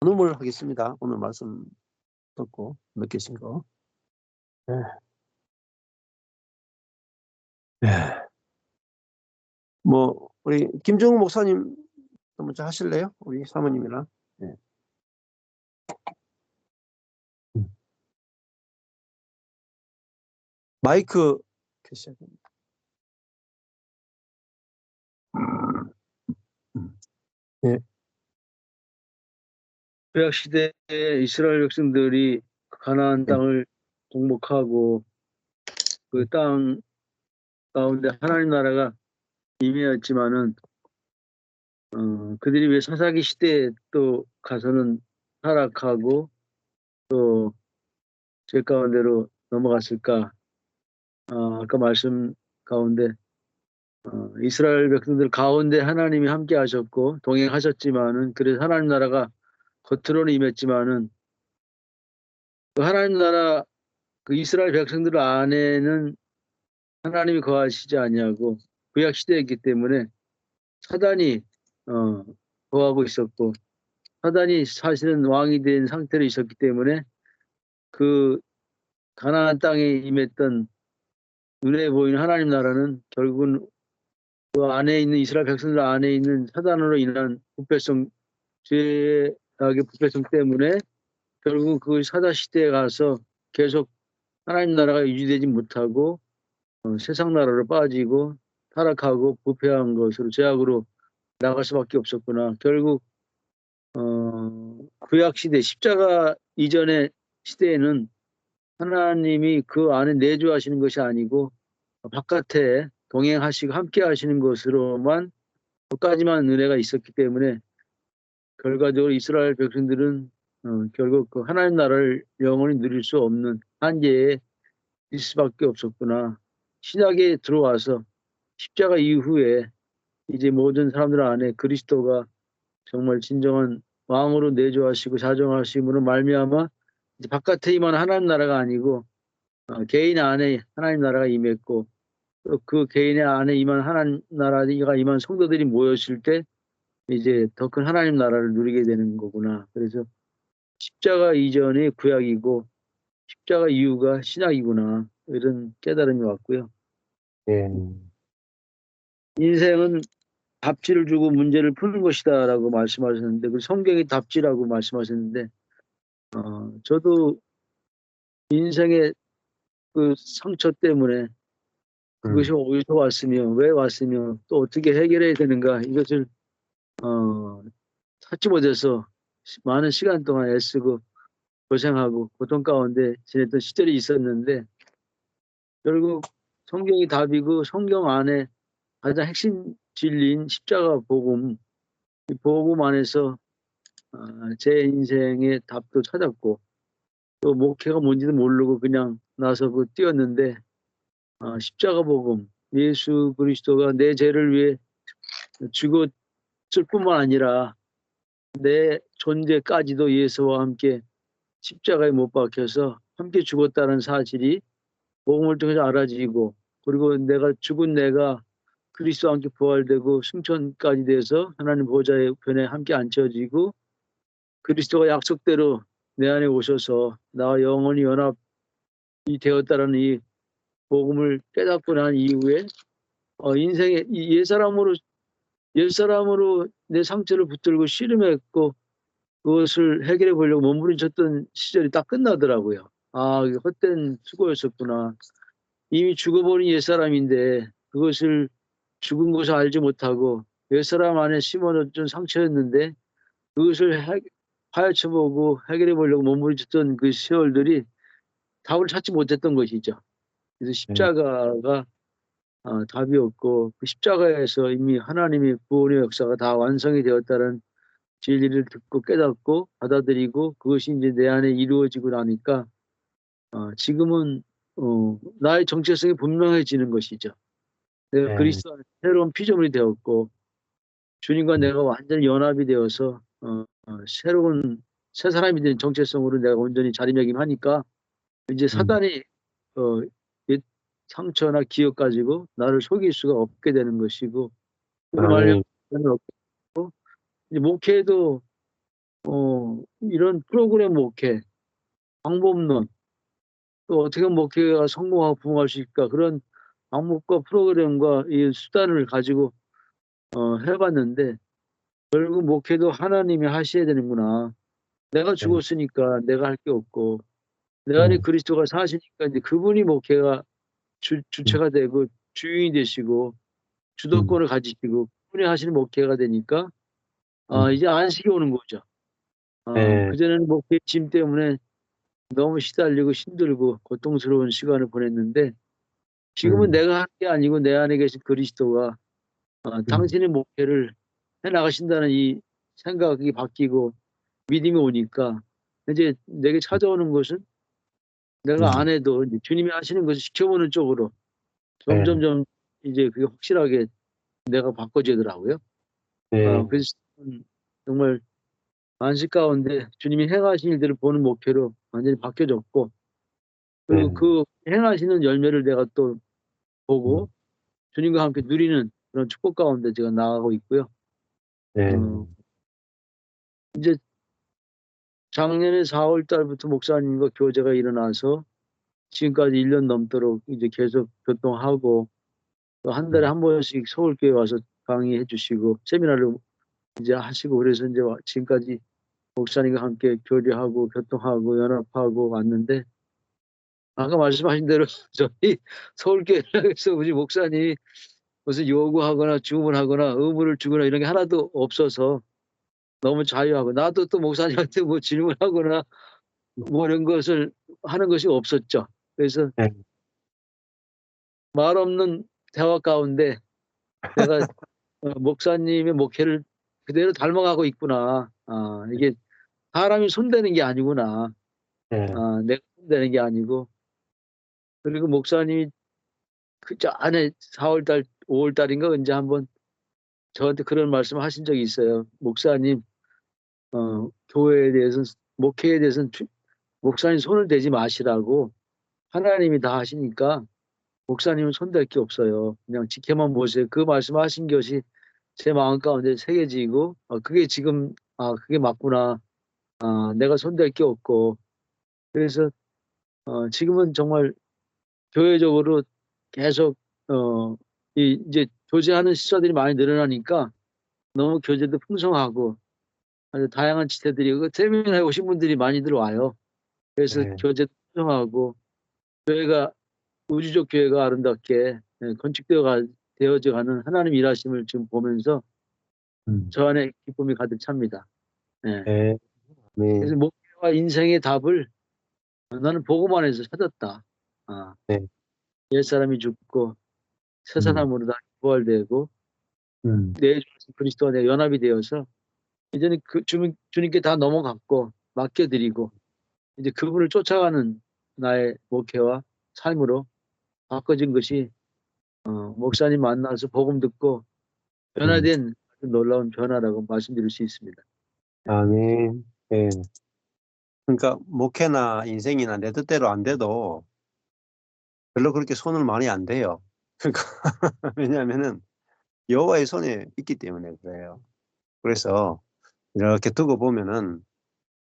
나눔을 하겠습니다. 오늘 말씀 듣고 느끼신 거. 네. 네. 뭐 우리 김정우 목사님 먼저 하실래요? 우리 사모님이랑. 네. 음. 마이크 켜셔야 됩니다. 네. 구약 시대에 이스라엘 백성들이 가나안 땅을 정복하고 그 땅 가운데 하나님 나라가 임하였지만은 그들이 왜 사사기 시대에 또 가서는 타락하고 또 죄 가운데로 넘어갔을까? 아까 말씀 가운데 이스라엘 백성들 가운데 하나님이 함께 하셨고 동행하셨지만은 그래서 하나님 나라가 겉으로는 임했지만은 그 하나님 나라 그 이스라엘 백성들 안에는 하나님이 거하시지 아니하고 구약 시대였기 때문에 사단이 거하고 있었고 사단이 사실은 왕이 된 상태로 있었기 때문에 그 가나안 땅에 임했던 눈에 보이는 하나님 나라는 결국은 그 안에 있는 이스라엘 백성들 안에 있는 사단으로 인한 부패성 죄악의 부패성 때문에 결국 그 사다 시대에 가서 계속 하나님 나라가 유지되지 못하고 세상 나라로 빠지고 타락하고 부패한 것으로 죄악으로 나갈 수밖에 없었구나. 결국 구약 시대 십자가 이전의 시대에는 하나님이 그 안에 내주하시는 것이 아니고 바깥에 동행하시고 함께 하시는 것으로만 끝까지만 은혜가 있었기 때문에 결과적으로 이스라엘 백성들은 결국 그 하나님 나라를 영원히 누릴 수 없는 한계에 있을 수밖에 없었구나. 신약에 들어와서 십자가 이후에 이제 모든 사람들 안에 그리스도가 정말 진정한 왕으로 내조하시고 자정하심으로 말미암아 이제 바깥에 임한 하나님 나라가 아니고 개인 안에 하나님 나라가 임했고 또 그 개인의 안에 임한 하나님 나라가 임한 성도들이 모였을 때 이제 더 큰 하나님 나라를 누리게 되는 거구나. 그래서 십자가 이전이 구약이고 십자가 이후가 신약이구나. 이런 깨달음이 왔고요. 네. 인생은 답지를 주고 문제를 푸는 것이다라고 말씀하셨는데 그 성경의 답지라고 말씀하셨는데 저도 인생의 그 상처 때문에 그것이 어디서 왔으며 왜 왔으며 또 어떻게 해결해야 되는가 이것을 찾지 못해서 많은 시간 동안 애쓰고 고생하고 고통 가운데 지냈던 시절이 있었는데 결국 성경이 답이고 성경 안에 가장 핵심 진리인 십자가 복음 이 복음 안에서 제 인생의 답도 찾았고 또 목회가 뭔지도 모르고 그냥 나서 그 뛰었는데 십자가 복음 예수 그리스도가 내 죄를 위해 죽었을 뿐만 아니라 내 존재까지도 예수와 함께 십자가에 못 박혀서 함께 죽었다는 사실이 복음을 통해서 알아지고 그리고 내가 죽은 내가 그리스도와 함께 부활되고 승천까지 돼서 하나님 보좌의 편에 함께 앉혀지고 그리스도가 약속대로 내 안에 오셔서 나와 영원히 연합이 되었다는 이 복음을 깨닫고 난 이후에 인생의 옛사람으로 내 상처를 붙들고 씨름했고 그것을 해결해 보려고 몸부림쳤던 시절이 딱 끝나더라고요. 이게 헛된 수고였었구나. 이미 죽어버린 옛사람인데 그것을 죽은 것을 알지 못하고 옛사람 안에 심어놓던 상처였는데 그것을 파헤쳐보고 해결해 보려고 몸부림쳤던 그 세월들이 답을 찾지 못했던 것이죠. 그래서 십자가가 답이었고 그 십자가에서 이미 하나님의 구원의 역사가 다 완성이 되었다는 진리를 듣고 깨닫고 받아들이고 그것이 이제 내 안에 이루어지고 나니까 지금은 나의 정체성이 분명해지는 것이죠. 내가 그리스도 안에 새로운 피조물이 되었고 주님과 내가 완전히 연합이 되어서 새로운 새 사람이 된 정체성으로 내가 온전히 자리매김하니까 이제 사단이 옛 상처나 기억 가지고 나를 속일 수가 없게 되는 것이고 그로 말미암아 이제 목회도 이런 프로그램 목회, 방법론, 또 어떻게 하면 목회가 성공하고 부흥할 수 있을까, 그런 방법과 프로그램과 이 수단을 가지고 해봤는데, 결국 목회도 하나님이 하셔야 되는구나. 내가 죽었으니까 내가 할 게 없고, 내 안에 그리스도가 사시니까 이제 그분이 목회가 주체가 되고 주인이 되시고 주도권을 가지시고 그분이 하시는 목회가 되니까 이제 안식이 오는 거죠. 그전에는 목회 짐 때문에 너무 시달리고 힘들고 고통스러운 시간을 보냈는데, 지금은 내가 한 게 아니고 내 안에 계신 그리스도가 당신의 목회를 해나가신다는 이 생각이 바뀌고 믿음이 오니까, 이제 내게 찾아오는 것은 내가 안 해도 이제 주님이 하시는 것을 지켜보는 쪽으로 점점점 이제 그게 확실하게 내가 바꿔지더라고요. 그래서 정말 안식 가운데 주님이 행하신 일들을 보는 목표로 완전히 바뀌어졌고, 그리고 그 행하시는 열매를 내가 또 보고 주님과 함께 누리는 그런 축복 가운데 제가 나아가고 있고요. 이제 작년에 4월 달부터 목사님과 교제가 일어나서 지금까지 1년 넘도록 이제 계속 교통하고, 또 한 달에 한 번씩 서울교회 와서 강의해 주시고 세미나를 이제 하시고, 그래서 이제 지금까지 목사님과 함께 교류하고 교통하고 연합하고 왔는데, 아까 말씀하신 대로 저희 서울교회에서 우리 목사님이 무슨 요구하거나 주문하거나 의무를 주거나 이런 게 하나도 없어서 너무 자유하고, 나도 또 목사님한테 뭐 질문하거나 뭐 이런 것을 하는 것이 없었죠. 그래서 말 없는 대화 가운데 내가 목사님의 목회를 그대로 닮아가고 있구나. 이게 사람이 손대는 게 아니구나. 내가 손대는 게 아니고. 그리고 목사님이 그저 안에 4월 달, 5월 달인가 언제 한번 저한테 그런 말씀 하신 적이 있어요. 목사님, 교회에 대해서는, 목회에 대해서는 목사님 손을 대지 마시라고. 하나님이 다 하시니까 목사님은 손댈 게 없어요. 그냥 지켜만 보세요. 그 말씀하신 것이 제 마음 가운데 새겨지고, 그게 지금, 그게 맞구나. 내가 손댈 게 없고. 그래서 지금은 정말 교회적으로 계속 이제 교제하는 시사들이 많이 늘어나니까 너무 교제도 풍성하고 아주 다양한 지체들이, 그 세미나에 오신 분들이 많이들 와요. 그래서 교제도 풍성하고 교회가, 우주적 교회가 아름답게 건축되어져 가는 하나님 일하심을 지금 보면서 저 안에 기쁨이 가득 찹니다. 그래서 목회와 인생의 답을 나는 복음 안에서 찾았다. 옛사람이 죽고 새 사람으로 다 부활되고 내 주 그리스도와 내 연합이 되어서 이제는 그 주님께 다 넘어갔고 맡겨드리고 이제 그분을 쫓아가는 나의 목회와 삶으로 바꿔진 것이, 목사님 만나서 복음 듣고 변화된 아주 놀라운 변화라고 말씀드릴 수 있습니다. 아멘. 그러니까 목회나 인생이나 내 뜻대로 안 돼도 별로 그렇게 손을 많이 안 대요. 그러니까 왜냐하면은 여호와의 손에 있기 때문에 그래요. 그래서 이렇게 두고 보면은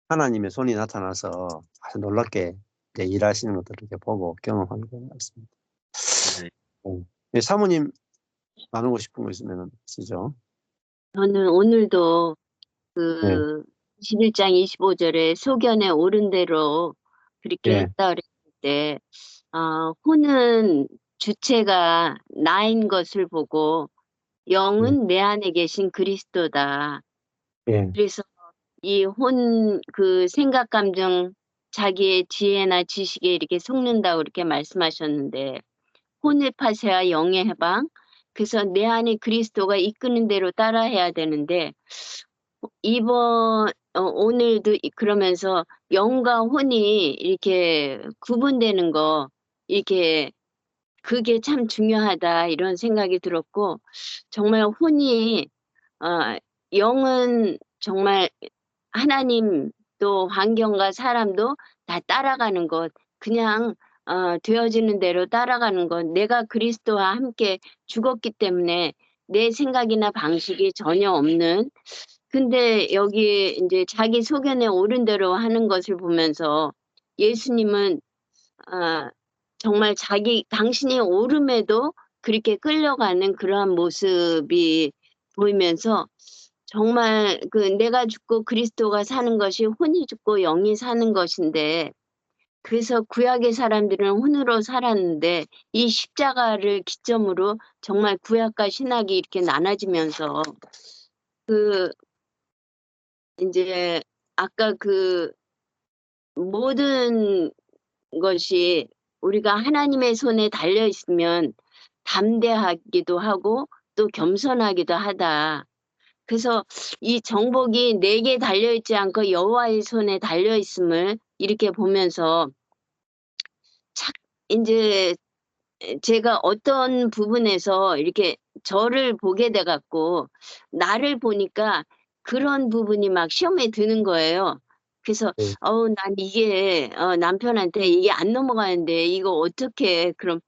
하나님의 손이 나타나서 아주 놀랍게 이제 일하시는 것들을 이렇게 보고 경험하는 것 같습니다. 사모님 나누고 싶은 거 있으면 쓰죠. 저는 오늘도 그 21장 25절에 소견에 옳은 대로 그렇게 했다 그랬을 때, 혼은 주체가 나인 것을 보고 영은 내 안에 계신 그리스도다. 그래서 이 혼, 그 생각, 감정, 자기의 지혜나 지식에 이렇게 속는다고 이렇게 말씀하셨는데, 혼의 파쇄와 영의 해방, 그래서 내 안에 그리스도가 이끄는 대로 따라해야 되는데, 오늘도 그러면서 영과 혼이 이렇게 구분되는 거, 이렇게 그게 참 중요하다 이런 생각이 들었고, 정말 혼이, 영은 정말 하나님 또 환경과 사람도 다 따라가는 것, 그냥 되어지는 대로 따라가는 것, 내가 그리스도와 함께 죽었기 때문에 내 생각이나 방식이 전혀 없는 근데 여기 이제 자기 소견에 옳은 대로 하는 것을 보면서 예수님은 정말 당신이 옳음에도 그렇게 끌려가는 그러한 모습이 보이면서 정말 내가 죽고 그리스도가 사는 것이 혼이 죽고 영이 사는 것인데, 그래서 구약의 사람들은 혼으로 살았는데 이 십자가를 기점으로 정말 구약과 신약이 이렇게 나눠지면서 이제 아까 모든 것이 우리가 하나님의 손에 달려 있으면 담대하기도 하고 또 겸손하기도 하다. 그래서 이 정복이 내게 달려 있지 않고 여호와의 손에 달려 있음을 이렇게 보면서 이제 제가 어떤 부분에서 이렇게 저를 보게 돼 갖고 나를 보니까 그런 부분이 막 시험에 드는 거예요. 그래서 네. 난 이게 남편한테 이게 안 넘어가는데 이거 어떻게 그럼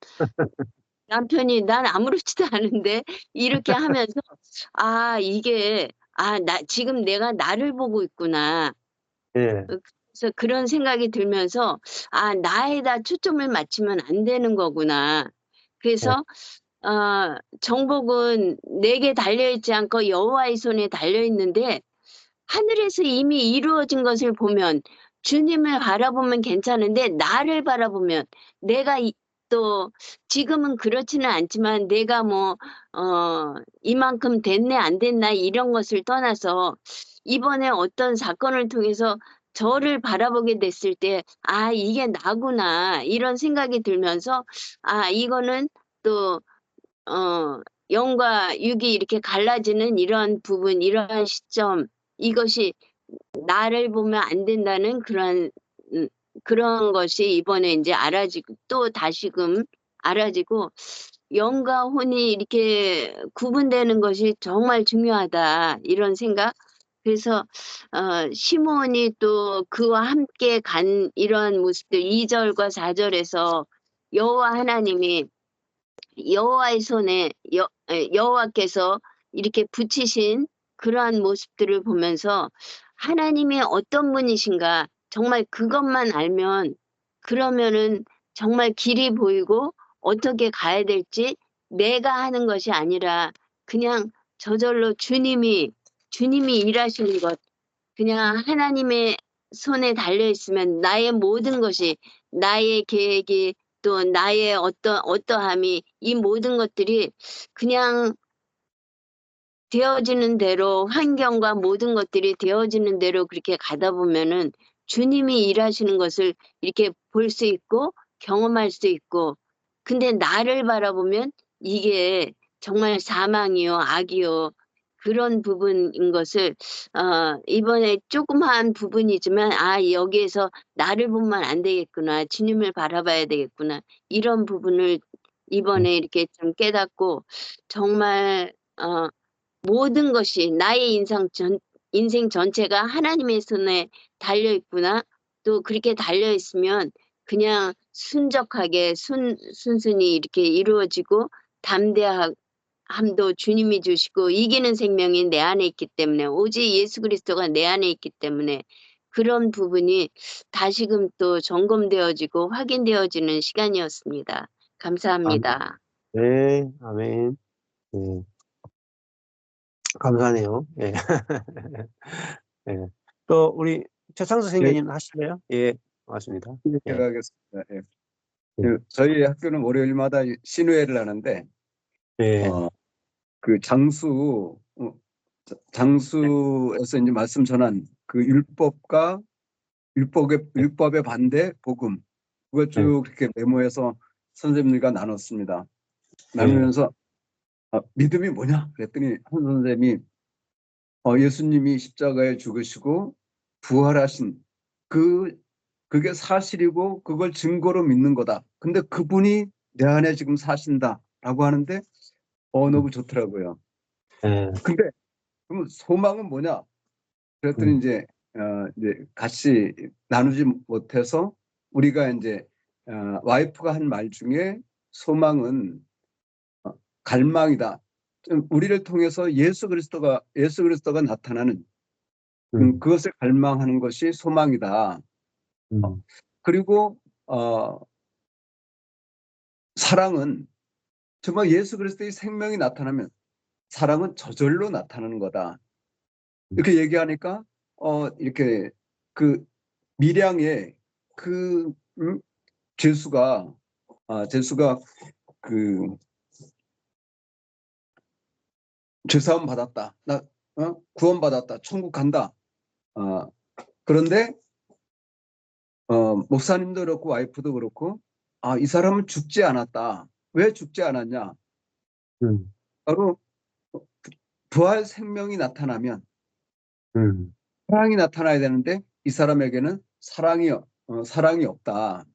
남편이 난 아무렇지도 않은데 이렇게 하면서 이게 지금 내가 나를 보고 있구나. 예. 그래서 그런 생각이 들면서 나에다 초점을 맞추면 안 되는 거구나. 예. 그래서 정복은 내게 달려 있지 않고 여호와의 손에 달려 있는데 하늘에서 이미 이루어진 것을 보면 주님을 바라보면 괜찮은데 나를 바라보면 내가 또 지금은 그렇지는 않지만 내가 이만큼 됐네 안 됐나 이런 것을 떠나서 이번에 어떤 사건을 통해서 저를 바라보게 됐을 때 이게 나구나 이런 생각이 들면서 이거는 또 영과 육이 이렇게 갈라지는 이런 부분, 이러한 시점, 이것이 나를 보면 안 된다는 그런 것이 이번에 이제 알아지고 또 다시금 알아지고 영과 혼이 이렇게 구분되는 것이 정말 중요하다 이런 생각. 그래서 시몬이 또 그와 함께 간 이러한 모습들 2절과 4절에서 여호와 하나님이 여호와의 손에 여호와께서 이렇게 붙이신 그러한 모습들을 보면서 하나님이 어떤 분이신가 정말 그것만 알면 그러면은 정말 길이 보이고 어떻게 가야 될지 내가 하는 것이 아니라 그냥 저절로 주님이 일하시는 것 그냥 하나님의 손에 달려 있으면 나의 모든 것이 나의 계획이 또 나의 어떠함이 이 모든 것들이 그냥 되어지는 대로 환경과 모든 것들이 되어지는 대로 그렇게 가다 보면은 주님이 일하시는 것을 이렇게 볼 수 있고 경험할 수 있고 근데 나를 바라보면 이게 정말 사망이요 악이요 그런 부분인 것을 이번에 조그마한 부분이지만 여기에서 나를 보면 안 되겠구나 주님을 바라봐야 되겠구나 이런 부분을 이번에 이렇게 좀 깨닫고 정말 모든 것이 나의 인생 전체가 하나님의 손에 달려 있구나. 또 그렇게 달려 있으면 그냥 순적하게 순순히 이렇게 이루어지고 담대함도 주님이 주시고 이기는 생명이 내 안에 있기 때문에 오직 예수 그리스도가 내 안에 있기 때문에 그런 부분이 다시금 또 점검되어지고 확인되어지는 시간이었습니다. 감사합니다. 네, 아멘. 네. 감사하네요. 예. 예. 또 우리 최창수 선생님 하실래요? 예, 맞습니다. 예. 제가 하겠습니다. 예. 예. 저희 학교는 월요일마다 신우회를 하는데 예. 그 장수에서 이제 말씀 전한 그 율법의 반대 복음 그걸 쭉 이렇게 메모해서 선생님들과 나눴습니다. 나누면서 믿음이 뭐냐 그랬더니 한 선생님이 예수님이 십자가에 죽으시고 부활하신 그게 사실이고 그걸 증거로 믿는 거다. 근데 그분이 내 안에 지금 사신다라고 하는데 너무 좋더라고요. 근데 그럼 소망은 뭐냐? 그랬더니 이제 같이 나누지 못해서 우리가 이제 와이프가 한 말 중에 소망은 갈망이다. 우리를 통해서 예수 그리스도가 나타나는 그것을 갈망하는 것이 소망이다. 그리고 사랑은 정말 예수 그리스도의 생명이 나타나면 사랑은 저절로 나타나는 거다. 이렇게 얘기하니까 이렇게 그 밀양의 그 죄수가 그 죄사함 받았다. 나 구원 받았다. 천국 간다. 그런데 목사님도 그렇고 와이프도 그렇고 이 사람은 죽지 않았다. 왜 죽지 않았냐? 바로 부활 생명이 나타나면 사랑이 나타나야 되는데 이 사람에게는 사랑이 없다.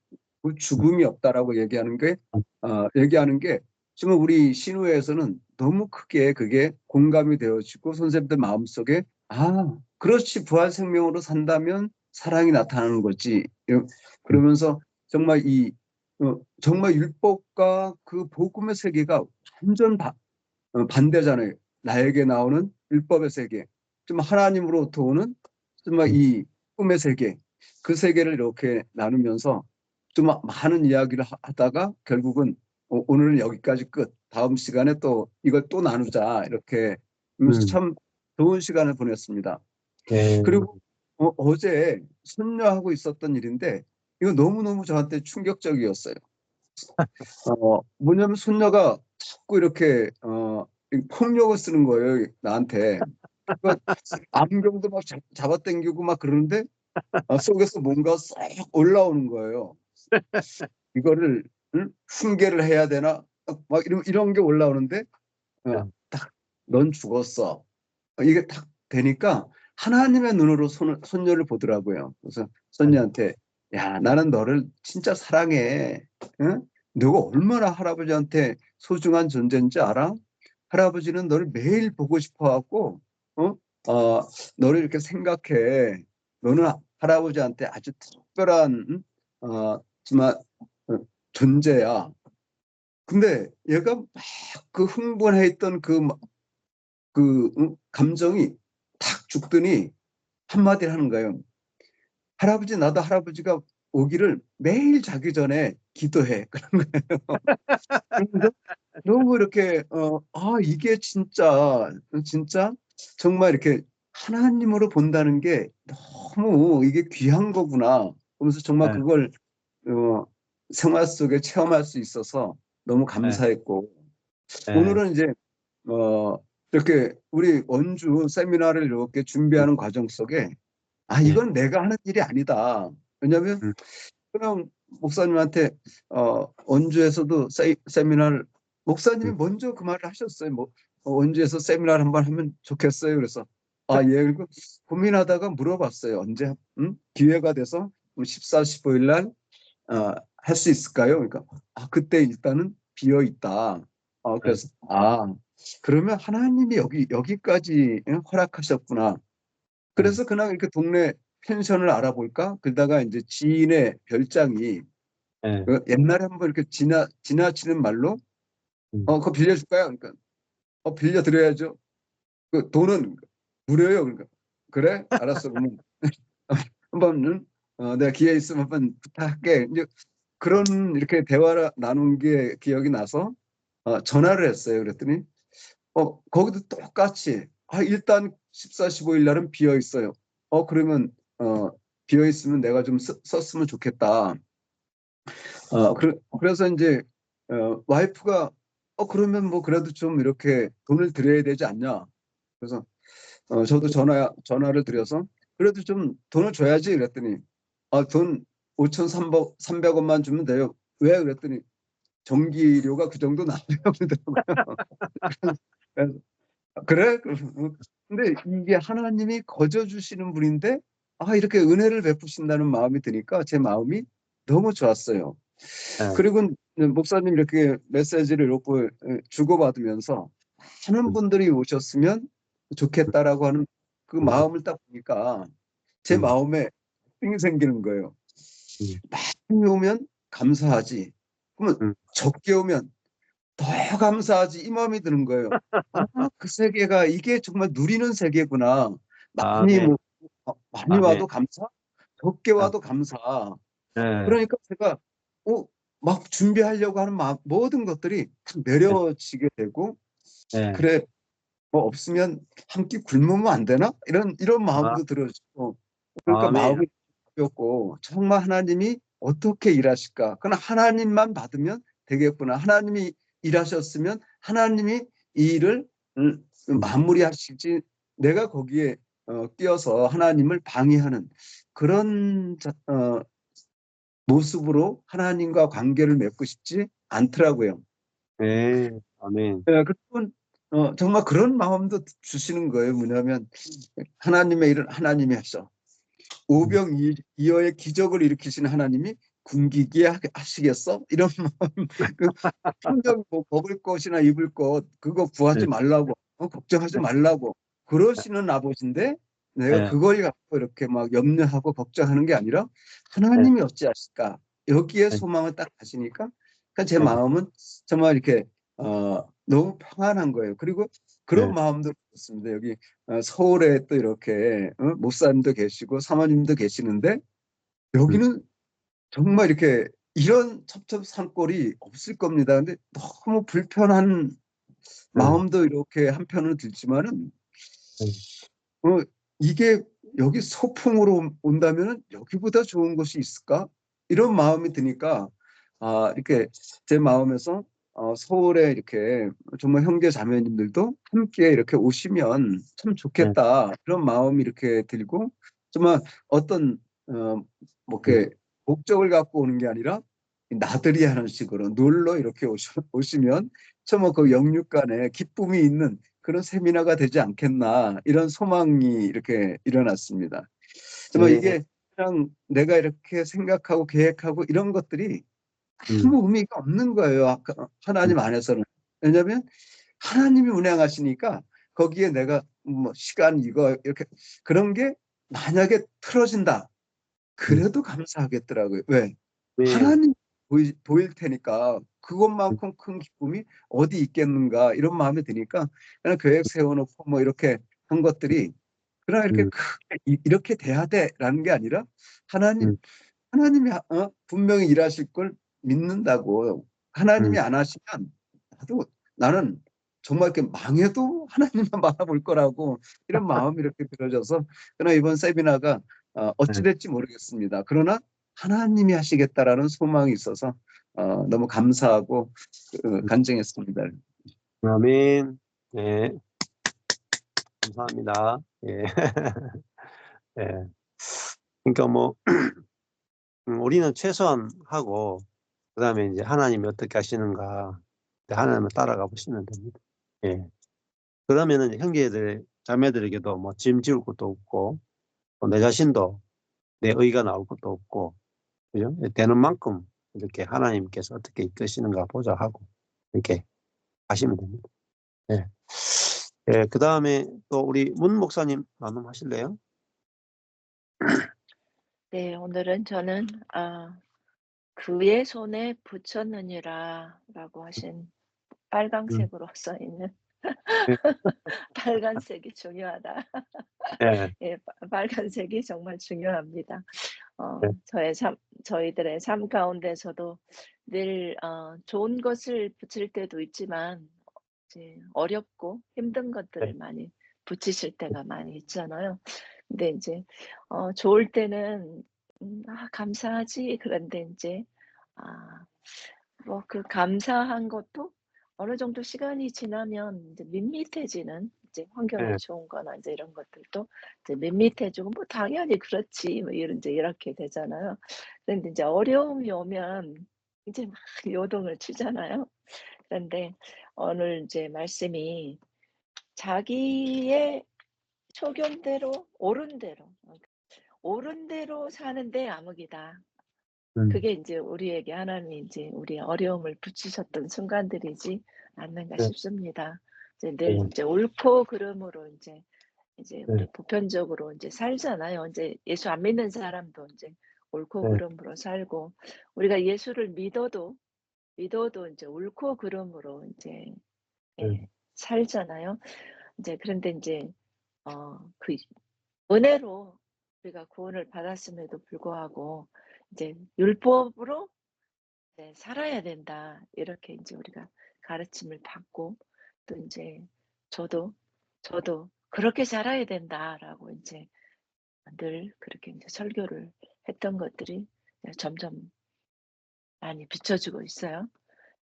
그 죽음이 없다라고 얘기하는 게 지금 우리 신우회에서는 너무 크게 그게 공감이 되어지고 선생님들 마음속에 그렇지 부활 생명으로 산다면 사랑이 나타나는 거지. 그러면서 정말 정말 율법과 그 복음의 세계가 완전 반대잖아요. 나에게 나오는 율법의 세계, 좀 하나님으로부터 오는 정말 이 꿈의 세계, 그 세계를 이렇게 나누면서 좀 많은 이야기를 하다가 결국은 오늘은 여기까지 끝. 다음 시간에 또 이걸 또 나누자 이렇게 하면서 참 좋은 시간을 보냈습니다. 그리고 어제 손녀하고 있었던 일인데 이거 너무너무 저한테 충격적이었어요. 뭐냐면 손녀가 자꾸 이렇게 폭력을 쓰는 거예요, 나한테. 안경도 막 잡아당기고 막 그러는데 속에서 뭔가 싹 올라오는 거예요. 이거를 훈계를 해야 되나? 막 이런 게 올라오는데 딱 넌 죽었어. 이게 딱 되니까 하나님의 눈으로 손녀를 보더라고요. 그래서 손녀한테 야, 나는 너를 진짜 사랑해. 응? 너가 얼마나 할아버지한테 소중한 존재인지 알아? 할아버지는 너를 매일 보고 싶어 갖고 너를 이렇게 생각해. 너는 할아버지한테 아주 특별한 정말 존재야. 근데 얘가 막 그 흥분해 있던 감정이 탁 죽더니 한마디를 하는 거예요. 할아버지, 나도 할아버지가 오기를 매일 자기 전에 기도해. 그런 거예요. 그래서 너무 이렇게 이게 진짜 정말 이렇게 하나님으로 본다는 게 너무 이게 귀한 거구나. 그러면서 정말 그걸 생활 속에 체험할 수 있어서 너무 감사했고 오늘은 이제 이렇게 우리 원주 세미나를 이렇게 준비하는 과정 속에 이건 내가 하는 일이 아니다. 왜냐하면 그냥 목사님한테 원주에서도 세미나를 목사님이 먼저 그 말을 하셨어요. 뭐 원주에서 세미나를 한번 하면 좋겠어요. 그래서 예. 그리고 고민하다가 물어봤어요. 언제 기회가 돼서 14, 15일 날 할 수 있을까요? 그러니까 그때 일단은 비어 있다. 그래서 그러면 하나님이 여기까지 허락하셨구나. 그래서 그냥 이렇게 동네 펜션을 알아볼까? 그러다가 이제 지인의 별장이 옛날에 한번 이렇게 지나치는 말로 그거 빌려줄까요? 그러니까 빌려드려야죠. 그 돈은 무료예요. 그러니까 그래? 알았어. 그러면 한번 내가 기회 있으면 한번 부탁할게. 이제 그런 이렇게 대화를 나눈 게 기억이 나서 전화를 했어요. 그랬더니 거기도 똑같이 일단 14, 15일 날은 비어 있어요. 그러면 비어 있으면 내가 좀 썼으면 좋겠다. 그래서 이제 와이프가 그러면 뭐 그래도 좀 이렇게 돈을 드려야 되지 않냐. 그래서 저도 전화를 드려서 그래도 좀 돈을 줘야지 그랬더니 돈 5,300원만 주면 돼요. 왜? 그랬더니 전기료가 그 정도 나와요. 그러더라고요. 그래? 근데 이게 하나님이 거저 주시는 분인데 이렇게 은혜를 베푸신다는 마음이 드니까 제 마음이 너무 좋았어요. 그리고 목사님 이렇게 메시지를 이렇게 주고받으면서 많은 분들이 오셨으면 좋겠다라고 하는 그 마음을 딱 보니까 제 마음에 힘이 생기는 거예요. 많이 오면 감사하지. 그러면 적게 오면 더 감사하지 이 마음이 드는 거예요. 그 세계가 이게 정말 누리는 세계구나. 많이 많이 아, 네. 와도 감사, 적게 와도 감사. 네. 그러니까 제가 막 준비하려고 하는 모든 것들이 탁 내려지게 되고, 네. 그래 뭐 없으면 한 끼 굶으면 안 되나? 이런 마음도 들어지고, 그러니까 아멘. 마음이 가볍고, 정말 하나님이 어떻게 일하실까? 그러나 하나님만 받으면 되겠구나. 하나님이 일하셨으면 하나님이 이 일을 마무리하시지, 내가 거기에 끼어서 하나님을 방해하는 그런 모습으로 하나님과 관계를 맺고 싶지 않더라고요. 네. 아멘. 그분 정말 그런 마음도 주시는 거예요. 뭐냐면 하나님의 일을 하나님이 하셔. 오병이어의 기적을 일으키시는 하나님이 굶기게 하시겠어? 이런 마음. 평생 뭐 먹을 것이나 입을 것 그거 구하지 네. 말라고, 걱정하지 네. 말라고 그러시는 아버지인데, 내가 네. 그걸 갖고 이렇게 막 염려하고 걱정하는 게 아니라 하나님이 어찌하실까? 여기에 네. 소망을 딱 가시니까, 그러니까 제 네. 마음은 정말 이렇게 너무 평안한 거예요. 그리고 그런 네. 마음도 있습니다. 여기 서울에 또 이렇게 목사님도 계시고 사모님도 계시는데, 여기는 정말 이렇게 이런 첩첩산골이 없을 겁니다. 근데 너무 불편한 마음도 이렇게 한편으로 들지만은, 어, 이게 여기 소풍으로 온다면은 여기보다 좋은 곳이 있을까? 이런 마음이 드니까, 이렇게 제 마음에서 서울에 이렇게 정말 형제 자매님들도 함께 이렇게 오시면 참 네. 좋겠다. 이런 마음이 이렇게 들고, 정말 어떤 뭐 이렇게 목적을 갖고 오는 게 아니라 나들이 하는 식으로 놀러 이렇게 오시면 정말 그 영육 간에 기쁨이 있는 그런 세미나가 되지 않겠나, 이런 소망이 이렇게 일어났습니다. 정말 네. 이게 그냥 내가 이렇게 생각하고 계획하고 이런 것들이 아무 의미가 없는 거예요. 하나님 안에서는. 왜냐하면 하나님이 운행하시니까 거기에 내가 뭐 시간 이거 이렇게 그런 게 만약에 틀어진다, 그래도 감사하겠더라고요. 왜? 네. 하나님 보일 테니까 그것만큼 큰 기쁨이 어디 있겠는가, 이런 마음이 드니까 그냥 계획 세워놓고 뭐 이렇게 한 것들이 그냥 이렇게 크게 이렇게 돼야 돼라는 게 아니라, 하나님이 분명히 일하실 걸 믿는다고. 하나님이 안 하시면 나는 정말 이렇게 망해도 하나님만 바라볼 거라고, 이런 마음이 이렇게 들어져서, 그러나 이번 세미나가 어찌 될지 모르겠습니다. 그러나 하나님이 하시겠다라는 소망이 있어서 너무 감사하고 간증했습니다. 아멘. 네. 감사합니다. 예. 예. 그러니까 뭐 우리는 최소한 하고 그다음에 이제 하나님이 어떻게 하시는가 하나님을 따라가 보시면 됩니다. 예. 그러면은 이제 형제들 자매들에게도 뭐 짐 지울 것도 없고 또 내 자신도 내 의가 나올 것도 없고, 그죠? 되는 만큼 이렇게 하나님께서 어떻게 이끄시는가 보자 하고 이렇게 하시면 됩니다. 예. 예. 그다음에 또 우리 문 목사님 말씀하실래요? 네, 오늘은 저는 그의 손에 붙였느니라 라고 하신 음. 빨강색으로 써 있는 예. 빨간색이 중요하다. 예. 예, 빨간색이 정말 중요합니다. 예. 저희들의 삶 가운데서도 늘 좋은 것을 붙일 때도 있지만 이제 어렵고 힘든 것들을 예. 많이 붙이실 때가 많이 있잖아요. 근데 이제 좋을 때는 감사하지. 그런데 인제 뭐 그 감사한 것도 어느 정도 시간이 지나면 인제 밋밋해지는, 이제 환경이 예. 좋은 거나 인제 이런 것들도 이제 밋밋해지고 '뭐 당연히 그렇지.' 뭐 이런 인제 이렇게 되잖아요. 그런데 인제 어려움이 오면 이제 막 요동을 치잖아요. 그런데 오늘 인제 말씀이 자기의 소견대로 옳은 대로 사는데 암흑이다. 음. 그게 인제 우리에게 하나님이 인제 우리의 어려움을 붙이셨던 순간들이지 않는가 예. 싶습니다. 이제 늘 예. 인제 옳고 그름으로 이제 예. 우리 보편적으로 인제 살잖아요. 인제 예수 안 믿는 사람도 인제 옳고 예. 그름으로 살고, 우리가 예수를 믿어도 인제 옳고 그름으로 인제 예. 예 살잖아요. 인제 그런데 인제 그 은혜로 우리가 구원을 받았음에도 불구하고 이제 율법으로 이제 살아야 된다. 이렇게 이제 우리가 가르침을 받고 또 이제 저도 그렇게 살아야 된다라고 이제 늘 그렇게 이제 설교를 했던 것들이 이제 점점 많이 비춰지고 있어요.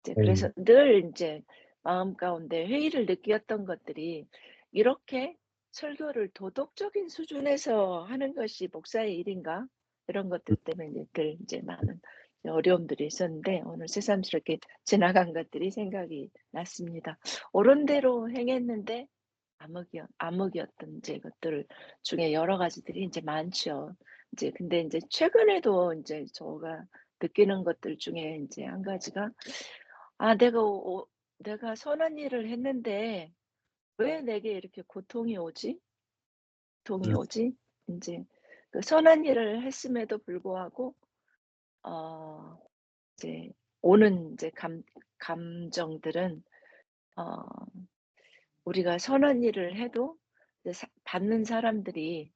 이제 그래서 늘 이제 마음 가운데 회의를 느꼈던 것들이 이렇게 설교를 도덕적인 수준에서 하는 것이 목사의 일인가? 이런 것들 때문에 이제 늘 이제 많은 어려움들이 있었는데 오늘 새삼스럽게 지나간 것들이 생각이 났습니다. 옳은 대로 행했는데 암흑이었던 이제 것들 중에 여러 가지들이 이제 많죠. 이제 근데 이제 최근에도 이제 제가 느끼는 것들 중에 이제 한 가지가 아, 내가 선한 일을 했는데 왜 내게 이렇게 고통이 오지? 고통이 오지? 이제 그 선한 일을 했음에도 불구하고 어 이제 오는 이제 감정들은 어 우리가 선한 일을 해도 이제 받는 사람들이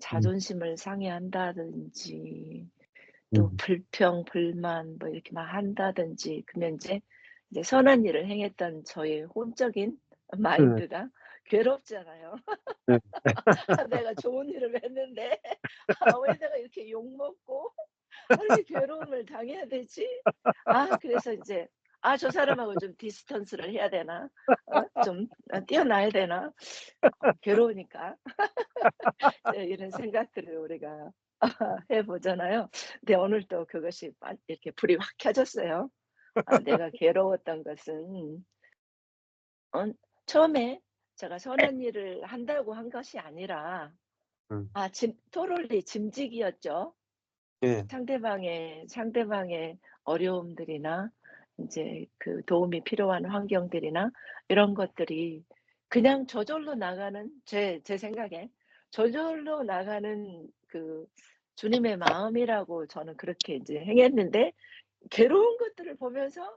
자존심을 상해한다든지 또 불평, 불만 뭐 이렇게 막 한다든지 그러면 이제 선한 일을 행했던 저의 혼적인 마인드가 괴롭잖아요. 네. 내가 좋은 일을 했는데 왜 내가 이렇게 욕먹고 이렇게 괴로움을 당해야 되지? 그래서 이제 저 사람하고 좀 디스턴스를 해야 되나? 좀 뛰어나야 되나? 괴로우니까. 이런 생각들을 우리가 해보잖아요. 근데 오늘 또 그것이 이렇게 불이 확 켜졌어요. 내가 괴로웠던 것은 처음에 제가 선한 일을 한다고 한 것이 아니라 토롤리 짐직이었죠. 예. 상대방의 어려움들이나 이제 그 도움이 필요한 환경들이나 이런 것들이 그냥 저절로 나가는 제 생각에 저절로 나가는 그 주님의 마음이라고 저는 그렇게 이제 행했는데 괴로운 것들을 보면서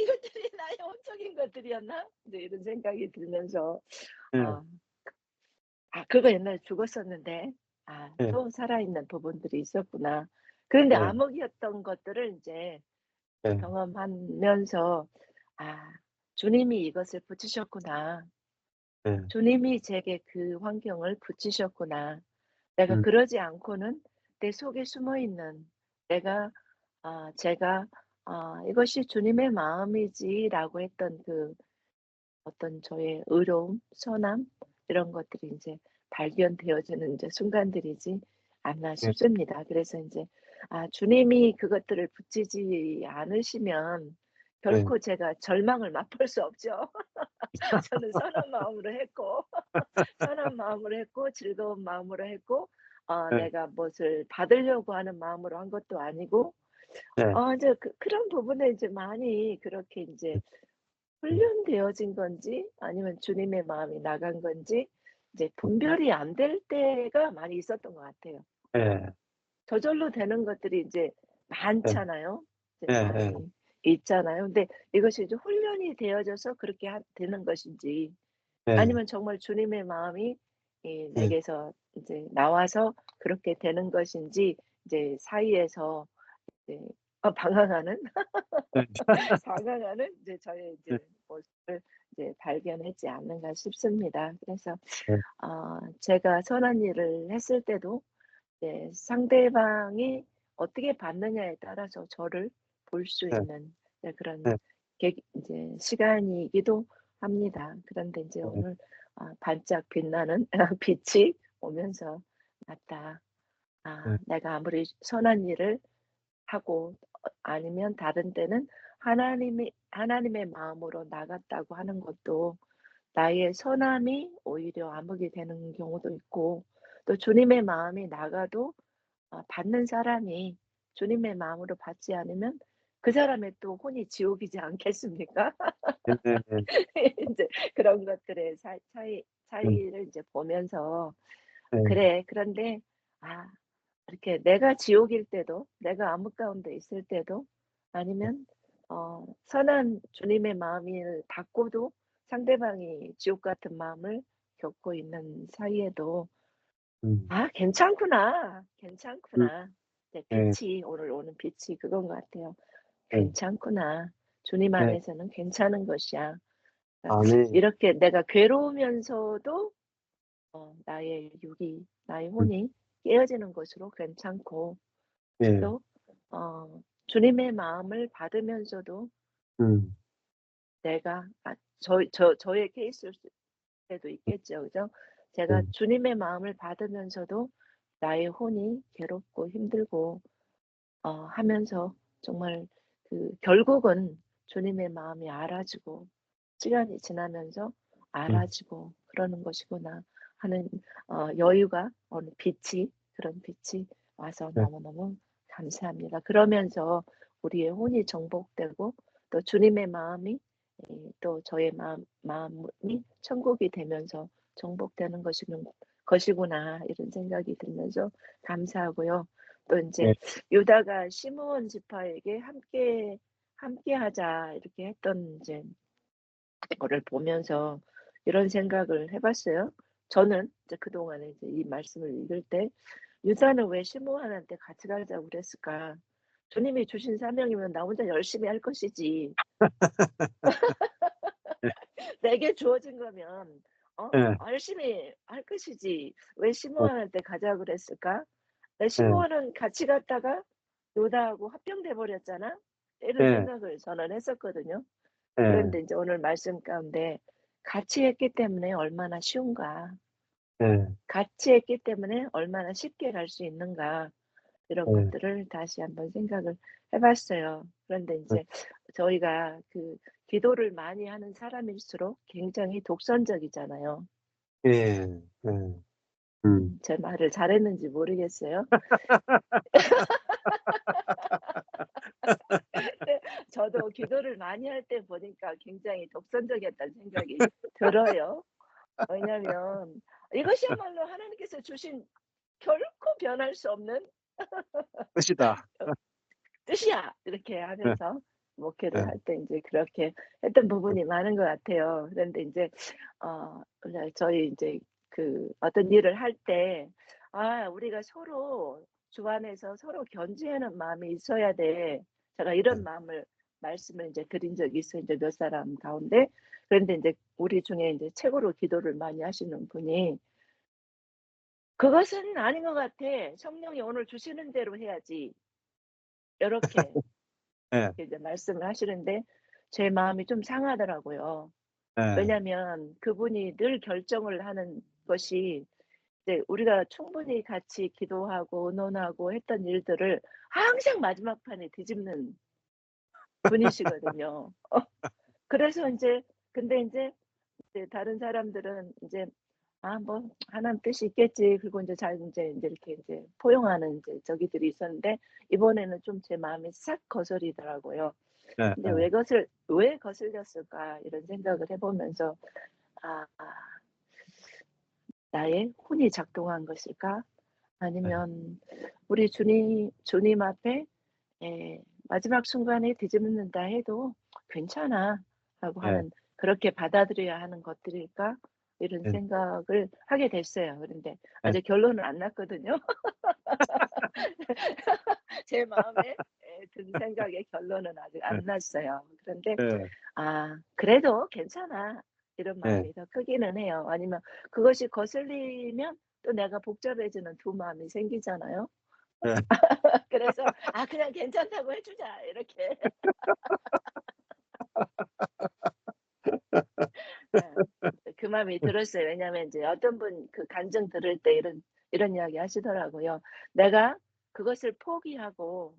이것들이 나의 혼적인 것들이었나? 이제 이런 생각이 들면서 예. 그거 옛날에 죽었었는데 예. 또 살아있는 부분들이 있었구나. 그런데 예. 암흑이었던 것들을 이제 예. 경험하면서 주님이 이것을 붙이셨구나. 예. 주님이 제게 그 환경을 붙이셨구나. 내가 그러지 않고는 내 속에 숨어 있는 제가 이것이 주님의 마음이지라고 했던 그 어떤 저의 의로움, 선함 이런 것들이 이제 발견되어지는 이제 순간들이지 않나 예. 싶습니다. 그래서 이제 주님이 그것들을 붙이지 않으시면 예. 결코 제가 절망을 맛볼 수 없죠. 저는 선한 마음으로 했고 선한 마음으로 했고 즐거운 마음으로 했고 예. 내가 무엇을 받으려고 하는 마음으로 한 것도 아니고 예. 이제 그런 부분에 이제 많이 그렇게 이제 훈련되어진 건지 아니면 주님의 마음이 나간 건지 이제 분별이 안 될 때가 많이 있었던 것 같아요. 예. 저절로 되는 것들이 이제 예. 많잖아요. 이제 예. 많이 있잖아요. 근데 이것이 이제 훈련이 되어져서 그렇게 되는 것인지 예. 아니면 정말 주님의 마음이 내게서 이제 나와서 그렇게 되는 것인지 이제 사이에서 이제 방황하는 예. 방황하는 이제 저의 이제 모습을 이제 발견하지 않는가 싶습니다. 그래서 예. 제가 선한 일을 했을 때도 이제 상대방이 어떻게 받느냐에 따라서 저를 볼 수 예. 있는 그런 예. 이제 시간이기도 합니다. 그런데 이제 예. 오늘 반짝 빛나는 빛이 오면서 맞다. 예. 내가 아무리 선한 일을 하고 아니면 다른 때는 하나님의 마음으로 나갔다고 하는 것도 나의 선함이 오히려 암흑이 되는 경우도 있고 또 주님의 마음이 나가도 받는 사람이 주님의 마음으로 받지 않으면 그 사람의 또 혼이 지옥이지 않겠습니까? 예. 이제 그런 것들의 차이를 이제 보면서 그래. 그런데 이렇게 내가 지옥일 때도 내가 암흑 가운데 있을 때도 아니면 선한 주님의 마음을 받고도 상대방이 지옥 같은 마음을 겪고 있는 사이에도 아, 괜찮구나. 괜찮구나. 네, 네. 빛이, 오늘 오는 빛이 그건 것 같아요. 네. 괜찮구나. 주님 네. 안에서는 괜찮은 것이야. 아멘. 이렇게 내가 괴로우면서도 나의 육이, 나의 혼이 깨어지는 것으로 괜찮고, 네. 또 주님의 마음을 받으면서도 음. 내가 저의 케이스일 때도 있겠죠, 그죠? 제가 음. 주님의 마음을 받으면서도 나의 혼이 괴롭고 힘들고 하면서 정말 결국은 주님의 마음이 알아지고 시간이 지나면서 알아지고 그러는 것이구나 하는 여유가 어느 빛이 그런 빛이 와서 네. 너무너무 감사합니다. 그러면서 우리의 혼이 정복되고 또 주님의 마음이 또 저의 마음이 천국이 되면서 정복되는 것이구나 이런 생각이 들면서 감사하고요. 또 이제 네. 유다가 시므온 지파에게 함께 하자 이렇게 했던 이제 거를 보면서 이런 생각을 해봤어요. 저는 이제 그동안에 이제 이 말씀을 읽을 때 유다는 왜 시므온한테 같이 가자고 그랬을까? 주님이 주신 사명이면 나 혼자 열심히 할 것이지. 내게 주어진 거면 네. 열심히 할 것이지. 왜 네. 시므온한테 가자고 그랬을까? 내 네. 시므온은 같이 갔다가 요다하고 합병돼 버렸잖아. 이런 네. 생각을 저는 했었거든요. 네. 그런데 이제 오늘 말씀 가운데 같이 했기 때문에 얼마나 쉬운가. 네. 같이 했기 때문에 얼마나 쉽게 갈 수 있는가. 이런 네. 것들을 다시 한번 생각을 해봤어요. 그런데 이제 저희가 기도를 많이 하는 사람일수록 굉장히 독선적이잖아요. 예. 네. 제 말을 잘했는지 모르겠어요. 저도 기도를 많이 할 때 보니까 굉장히 독선적이었다는 생각이 들어요. 왜냐하면 이것이야말로 하나님께서 주신 결코 변할 수 없는 끝이다. 뜻이야 이렇게 네. 하면서 목회를 네. 할 때 이제 그렇게 했던 부분이 많은 것 같아요. 그런데 이제 저희 이제 어떤 일을 할 때 우리가 서로 주 안에서 서로 견지하는 마음이 있어야 돼. 제가 이런 말씀을 이제 드린 적이 있어요. 이제 몇 사람 가운데. 그런데 이제 우리 중에 이제 최고로 기도를 많이 하시는 분이 그것은 아닌 것 같아. 성령이 오늘 주시는 대로 해야지. 이렇게 네. 이제 말씀을 하시는데 제 마음이 좀 상하더라고요. 네. 왜냐하면 그분이 늘 결정을 하는 것이 이제 우리가 충분히 같이 기도하고 의논하고 했던 일들을 항상 마지막 판에 뒤집는 분이시거든요. 그래서 이제 근데 이제 다른 사람들은 이제 뭐 하나님 뜻이 있겠지. 그리고 이제 잘 이제 이렇게 이제 포용하는 이제 저기들이 있었는데 이번에는 좀 제 마음이 싹 거스리더라고요. 네. 근데 왜 거슬렸을까 이런 생각을 해보면서 아, 나의 혼이 작동한 것일까? 아니면 우리 주님 앞에 마지막 순간에 뒤집는다 해도 괜찮아 라고 네. 하는 그렇게 받아들여야 하는 것들일까? 이런 네. 생각을 하게 됐어요. 그런데 네. 아직 결론은 안 났거든요. 제 마음에 든 생각의 결론은 아직 네. 안 났어요. 그런데 네. 그래도 괜찮아. 이런 네. 마음이 더 크기는 해요. 아니면 그것이 거슬리면 또 내가 복잡해지는 두 마음이 생기잖아요. 네. 그래서 그냥 괜찮다고 해주자 이렇게. 그 마음이 들었어요. 왜냐하면 이제 어떤 분 간증 들을 때 이런 이야기 하시더라고요. 내가 그것을 포기하고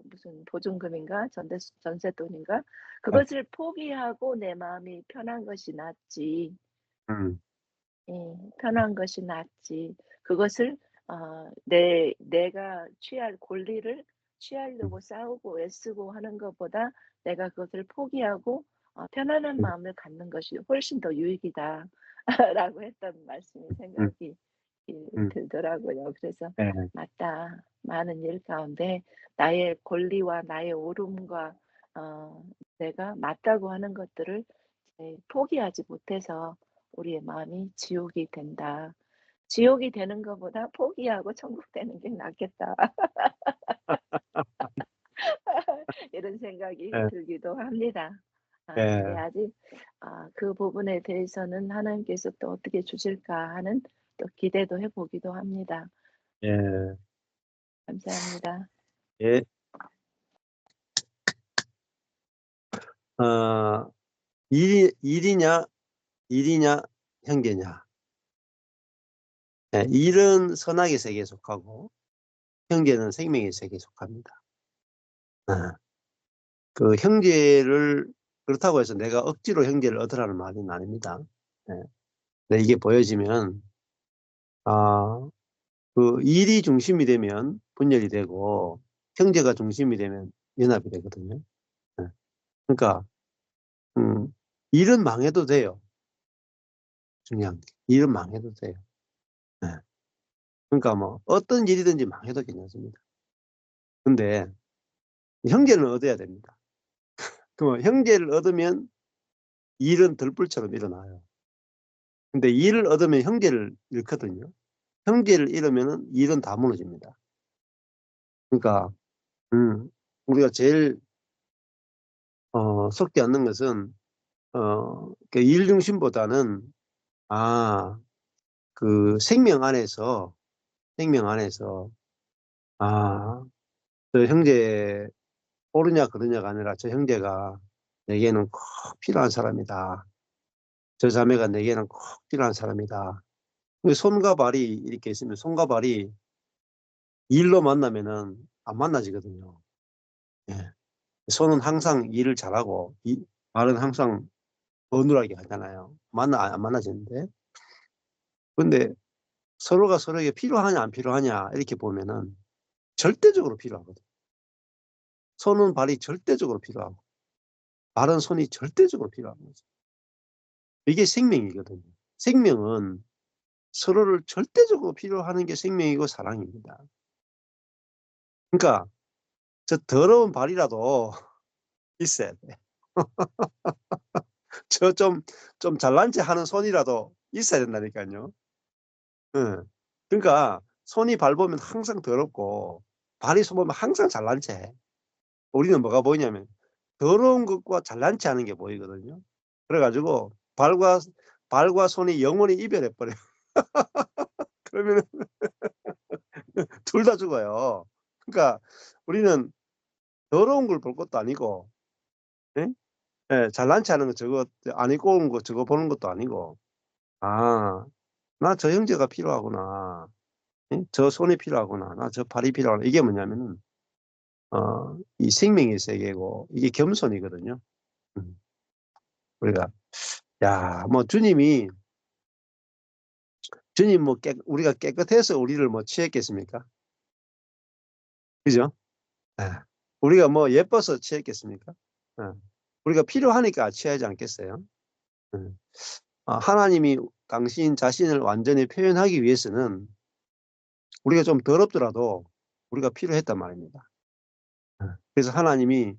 무슨 보증금인가 전세돈인가 그것을 포기하고 내 마음이 편한 것이 낫지. 편한 것이 낫지. 그것을 내가 취할 권리를 취하려고 싸우고 애쓰고 하는 것보다 내가 그것을 포기하고 편안한 마음을 갖는 것이 훨씬 더 유익이다. 라고 했던 말씀이 생각이 들더라고요. 그래서 네. 맞다. 많은 일 가운데 나의 권리와 나의 옳음과 내가 맞다고 하는 것들을 포기하지 못해서 우리의 마음이 지옥이 된다. 지옥이 되는 것보다 포기하고 천국 되는 게 낫겠다. 이런 생각이 예, 들기도 합니다. 근데 예, 아직 그 부분에 대해서는 하나님께서 또 어떻게 주실까 하는 또 기대도 해보기도 합니다. 예, 감사합니다. 예. 일이냐, 형제냐. 예, 일은 선악의 세계에 속하고, 형제는 생명의 세계에 속합니다. 그 형제를, 그렇다고 해서 내가 억지로 형제를 얻으라는 말은 아닙니다. 예. 근데 이게 보여지면, 그 일이 중심이 되면 분열이 되고, 형제가 중심이 되면 연합이 되거든요. 예. 그러니까, 일은 망해도 돼요. 중요한 게. 일은 망해도 돼요. 예. 그러니까 뭐, 어떤 일이든지 망해도 괜찮습니다. 근데, 형제를 얻어야 됩니다. 그럼 형제를 얻으면 일은 들불처럼 일어나요. 근데 일을 얻으면 형제를 잃거든요. 형제를 잃으면 일은 다 무너집니다. 그러니까, 우리가 제일, 속지 않는 것은, 일 중심보다는, 그 생명 안에서, 아, 저 형제, 오르냐, 그르냐가 아니라 저 형제가 내게는 꼭 필요한 사람이다. 저 자매가 내게는 꼭 필요한 사람이다. 손과 발이 이렇게 있으면 손과 발이 일로 만나면은 안 만나지거든요. 예. 손은 항상 일을 잘하고, 발은 항상 어눌하게 하잖아요. 안 만나지는데. 근데 서로가 서로에게 필요하냐, 안 필요하냐, 이렇게 보면은 절대적으로 필요하거든요. 손은 발이 절대적으로 필요하고, 발은 손이 절대적으로 필요한 거죠. 이게 생명이거든요. 생명은 서로를 절대적으로 필요하는 게 생명이고 사랑입니다. 그러니까 저 더러운 발이라도 있어야 돼. 저 좀 잘난 체 하는 손이라도 있어야 된다니까요. 응. 그러니까 손이 밟으면 항상 더럽고 발이 손 보면 항상 잘난 체 해. 우리는 뭐가 보이냐면 더러운 것과 잘난 체 하는 게 보이거든요. 그래가지고 발과 손이 영원히 이별해 버려요. 그러면 둘 다 죽어요. 그러니까 우리는 더러운 걸 볼 것도 아니고, 예? 예, 잘난 체 하는 거 저거 안 입고 온 거 저거 보는 것도 아니고, 나 저 형제가 필요하구나. 예? 저 손이 필요하구나. 나 저 발이 필요하구나. 이게 뭐냐면은 이 생명의 세계고 이게 겸손이거든요. 음. 우리가 뭐 주님 뭐 우리가 깨끗해서 우리를 뭐 취했겠습니까? 그죠? 예. 우리가 뭐 예뻐서 취했겠습니까? 예. 우리가 필요하니까 취하지 않겠어요? 예. 하나님이 당신 자신을 완전히 표현하기 위해서는 우리가 좀 더럽더라도 우리가 필요했단 말입니다. 예. 그래서 하나님이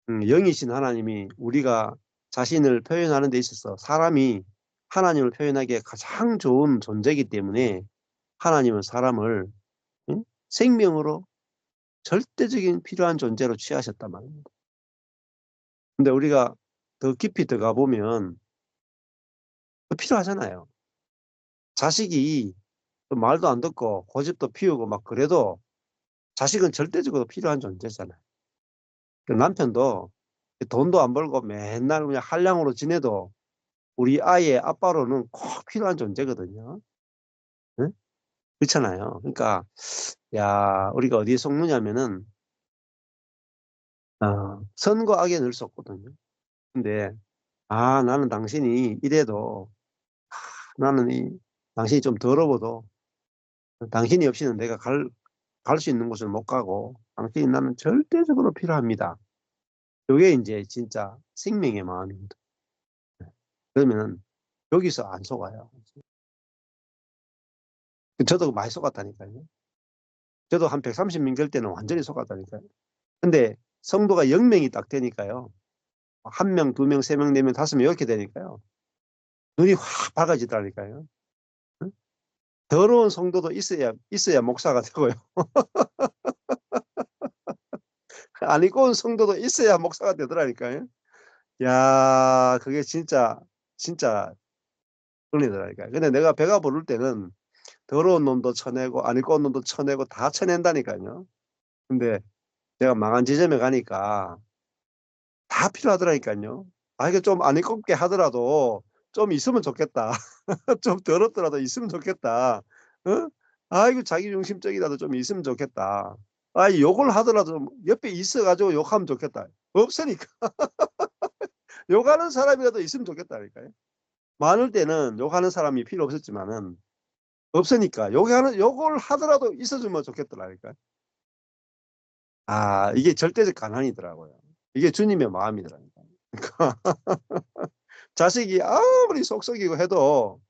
영이신 하나님이 우리가 자신을 표현하는 데 있어서 사람이 하나님을 표현하기에 가장 좋은 존재이기 때문에 하나님은 사람을 생명으로 절대적인 필요한 존재로 취하셨단 말입니다. 근데 우리가 더 깊이 들어가 보면 필요하잖아요. 자식이 말도 안 듣고 고집도 피우고 막 그래도 자식은 절대적으로 필요한 존재잖아요. 남편도 돈도 안 벌고 맨날 그냥 한량으로 지내도 우리 아이의 아빠로는 꼭 필요한 존재거든요. 응? 그렇잖아요. 그러니까 우리가 어디에 속느냐면은 선과 악에 늘 속거든요. 근데 나는 당신이 이래도 나는 당신이 좀 더러워도 당신이 없이는 내가 갈 수 있는 곳을 못 가고 당신이 나는 절대적으로 필요합니다. 이게 이제 진짜 생명의 마음입니다. 그러면 여기서 안 속아요. 저도 많이 속았다니까요. 저도 한 130명 될 때는 완전히 속았다니까요. 근데 성도가 0명이 딱 되니까요. 1명, 2명, 3명, 4명, 5명 이렇게 되니까요. 눈이 확 밝아지더라니까요. 응? 더러운 성도도 있어야 목사가 되고요. 안 입고 온 성도도 있어야 목사가 되더라니까요. 야, 그게 진짜 그러더라니까요. 근데 내가 배가 부를 때는 더러운 놈도 쳐내고 안 입고 온 놈도 쳐내고 다 쳐낸다니까요. 근데 내가 망한 지점에 가니까 다 필요하더라니까요. 아, 이게 좀 안 입고 게 하더라도 좀 있으면 좋겠다. 좀 더럽더라도 있으면 좋겠다. 어? 아이고, 자기중심적이라도 좀 있으면 좋겠다. 아, 욕을 하더라도 옆에 있어가지고 욕하면 좋겠다. 없으니까. 욕하는 사람이라도 있으면 좋겠다니까요. 많을 때는 욕하는 사람이 필요 없었지만은 없으니까 욕을 하더라도 있어주면 좋겠더라니까요. 아, 이게 절대적 가난이더라고요. 이게 주님의 마음이더라니까요. 자식이 아무리 속썩이고 해도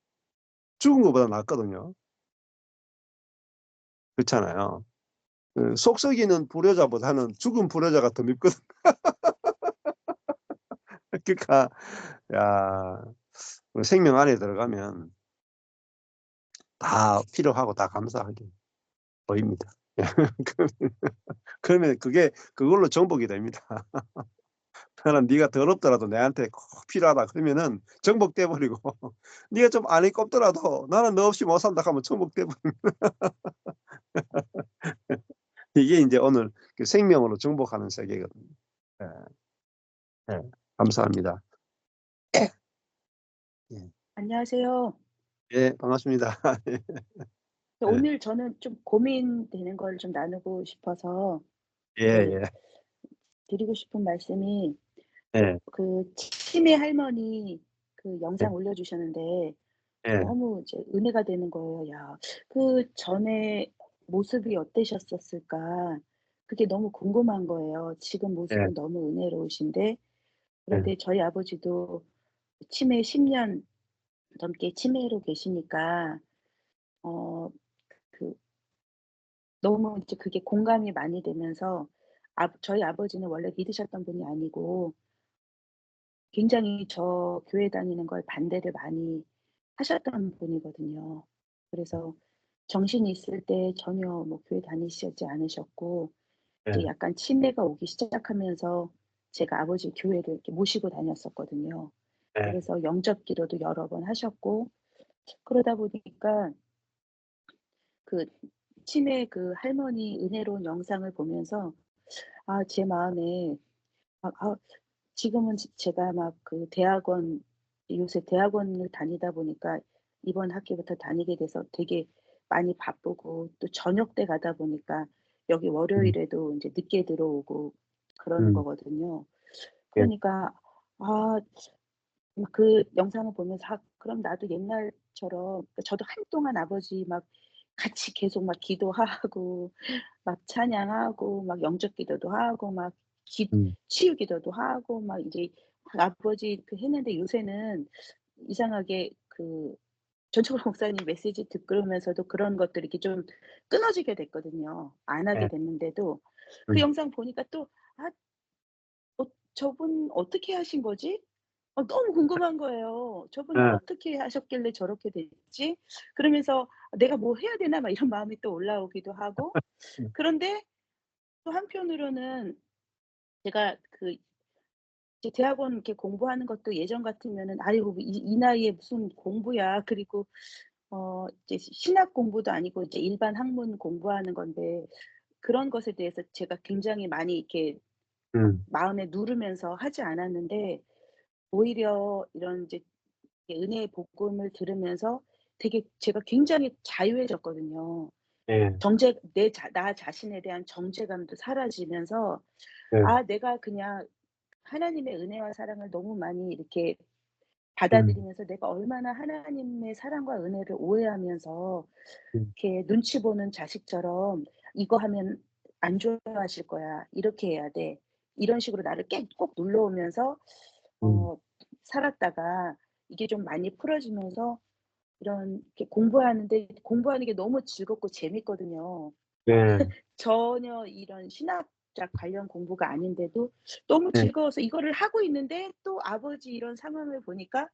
죽은 것보다 낫거든요. 그렇잖아요. 속썩이는 불효자보다는 죽은 불효자가 더 밉거든. 그러니까 야, 생명 안에 들어가면 다 필요하고 다 감사하게 보입니다. 그러면 그걸로 정복이 됩니다. 나는 네가 더럽더라도 내한테 꼭 필요하다 그러면은 정복돼 버리고 네가 좀 안이 꼽더라도 나는 너 없이 못 산다 하면 정복돼 버립니다. 이게 이제 오늘 그 생명으로 정복하는 세계거든요. 예. 예. 감사합니다. 예. 안녕하세요. 예, 반갑습니다. 예. 오늘 저는 좀 고민되는 걸 좀 나누고 싶어서 예, 네, 예. 드리고 싶은 말씀이 예. 그 치매 할머니 그 영상 예. 올려주셨는데 예. 너무 이제 은혜가 되는 거예요. 야, 그 전에 모습이 어떠셨었을까? 그게 너무 궁금한 거예요. 지금 예. 모습은 너무 은혜로우신데 예. 그런데 저희 아버지도 치매 10년 넘게 치매로 계시니까 어, 그 너무 이제 그게 공감이 많이 되면서 저희 아버지는 원래 믿으셨던 분이 아니고 굉장히 저 교회 다니는 걸 반대를 많이 하셨던 분이거든요. 그래서 정신이 있을 때 전혀 뭐 교회 다니시지 않으셨고 예. 이제 약간 치매가 오기 시작하면서 제가 아버지 교회를 이렇게 모시고 다녔었거든요. 예. 그래서 영접 기도도 여러 번 하셨고 그러다 보니까 그 치매 그 할머니 은혜로운 영상을 보면서 제 마음에 지금은 제가 막 그 대학원 요새 대학원을 다니다 보니까 이번 학기부터 다니게 돼서 되게 많이 바쁘고 또 저녁 때 가다 보니까 여기 월요일에도 인제 늦게 들어오고 그러는 음. 거거든요. 예. 그러니까 아 막 그 영상을 보면서 '아 그럼 나도 옛날처럼' 그러니까 저도 한동안 아버지 막 같이 계속 막 기도하고 막 찬양하고 막 영접 기도도 하고 막 기 음. 치유 기도도 하고 막 이제 아버지 그 했는데 요새는 이상하게 그 전철 목사님 메시지 듣고 그러면서도 그런 것들이 이렇게 좀 끊어지게 됐거든요. 안 하게 예. 됐는데도 그 음. 영상 보니까 또 '아 저분 어떻게 하신 거지?' 너무 궁금한 거예요. '저분은 예. 어떻게 하셨길래 저렇게 됐지?' 그러면서 '내가 뭐 해야 되나?' 막 이런 마음이 또 올라오기도 하고 음. 그런데 또 한편으로는 제가 그 이제 대학원 이렇게 공부하는 것도 예전 같으면은 '아이고 이 나이에 무슨 공부야.' 그리고 이제 신학 공부도 아니고 이제 일반 학문 공부하는 건데 그런 것에 대해서 제가 굉장히 많이 이렇게 음. 마음에 누르면서 하지 않았는데 오히려 이런 이제 은혜의 복음을 들으면서 되게 제가 굉장히 자유해졌거든요. 예. 나 자신에 대한 정죄감도 사라지면서 예. 내가 그냥 하나님의 은혜와 사랑을 너무 많이 이렇게 음. 받아들이면서 내가 얼마나 하나님의 사랑과 은혜를 오해하면서 음. 이렇게 눈치 보는 자식처럼 '이거 하면 안 좋아하실 거야. 이렇게 해야 돼.' 이런 식으로 나를 꼭 눌러오면서 음. 어 살았다가 이게 좀 많이 풀어지면서 이런 이렇게 공부하는 게 너무 즐겁고 재밌거든요. 네. 전혀 이런 신학적 관련 공부가 아닌데도 너무 네. 즐거워서 이거를 하고 있는데 또 아버지 이런 상황을 보니까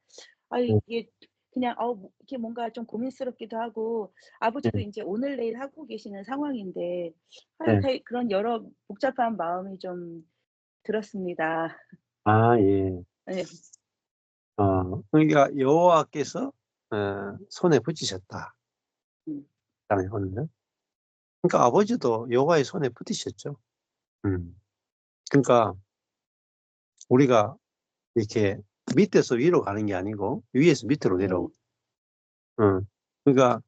네. 이게 그냥 이렇게 뭔가 좀 고민스럽기도 하고 아버지도 네. 인제 오늘 내일 하고 계시는 상황인데 네. 되게 그런 여러 복잡한 마음이 좀 들었습니다. 아, 예. 예. 그러니까 여호와께서 손에 붙이셨다. 음. 라는 거는요. 그러니까 아버지도 여호와의 손에 붙이셨죠. 음. 그러니까 우리가 이렇게 밑에서 위로 가는 게 아니고 위에서 밑으로 네. 내려오고. 그러니까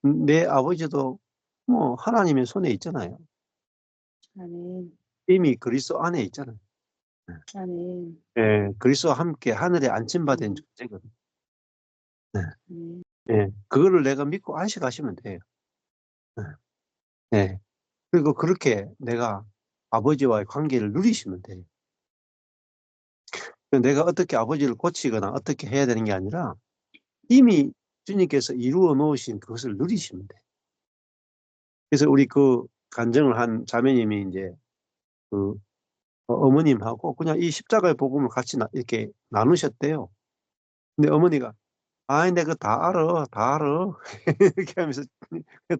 내 아버지도 뭐 하나님의 손에 있잖아요. 아멘. 이미 그리스도 안에 있잖아요. 아멘. 예, 그리스도와 함께 하늘에 안침받은 존재거든요. 네. 예, 그거를 내가 믿고 안식하시면 돼요. 예. 그리고 그렇게 내가 아버지와의 관계를 누리시면 돼요. 내가 어떻게 아버지를 고치거나 어떻게 해야 되는 게 아니라 이미 주님께서 이루어 놓으신 그것을 누리시면 돼요. 그래서 우리 그 간증을 한 자매님이 이제 그 어머님하고 그냥 이 십자가의 복음을 같이 이렇게 나누셨대요. 근데 어머니가 아이 내가 다 알아, 다 알아 이렇게 하면서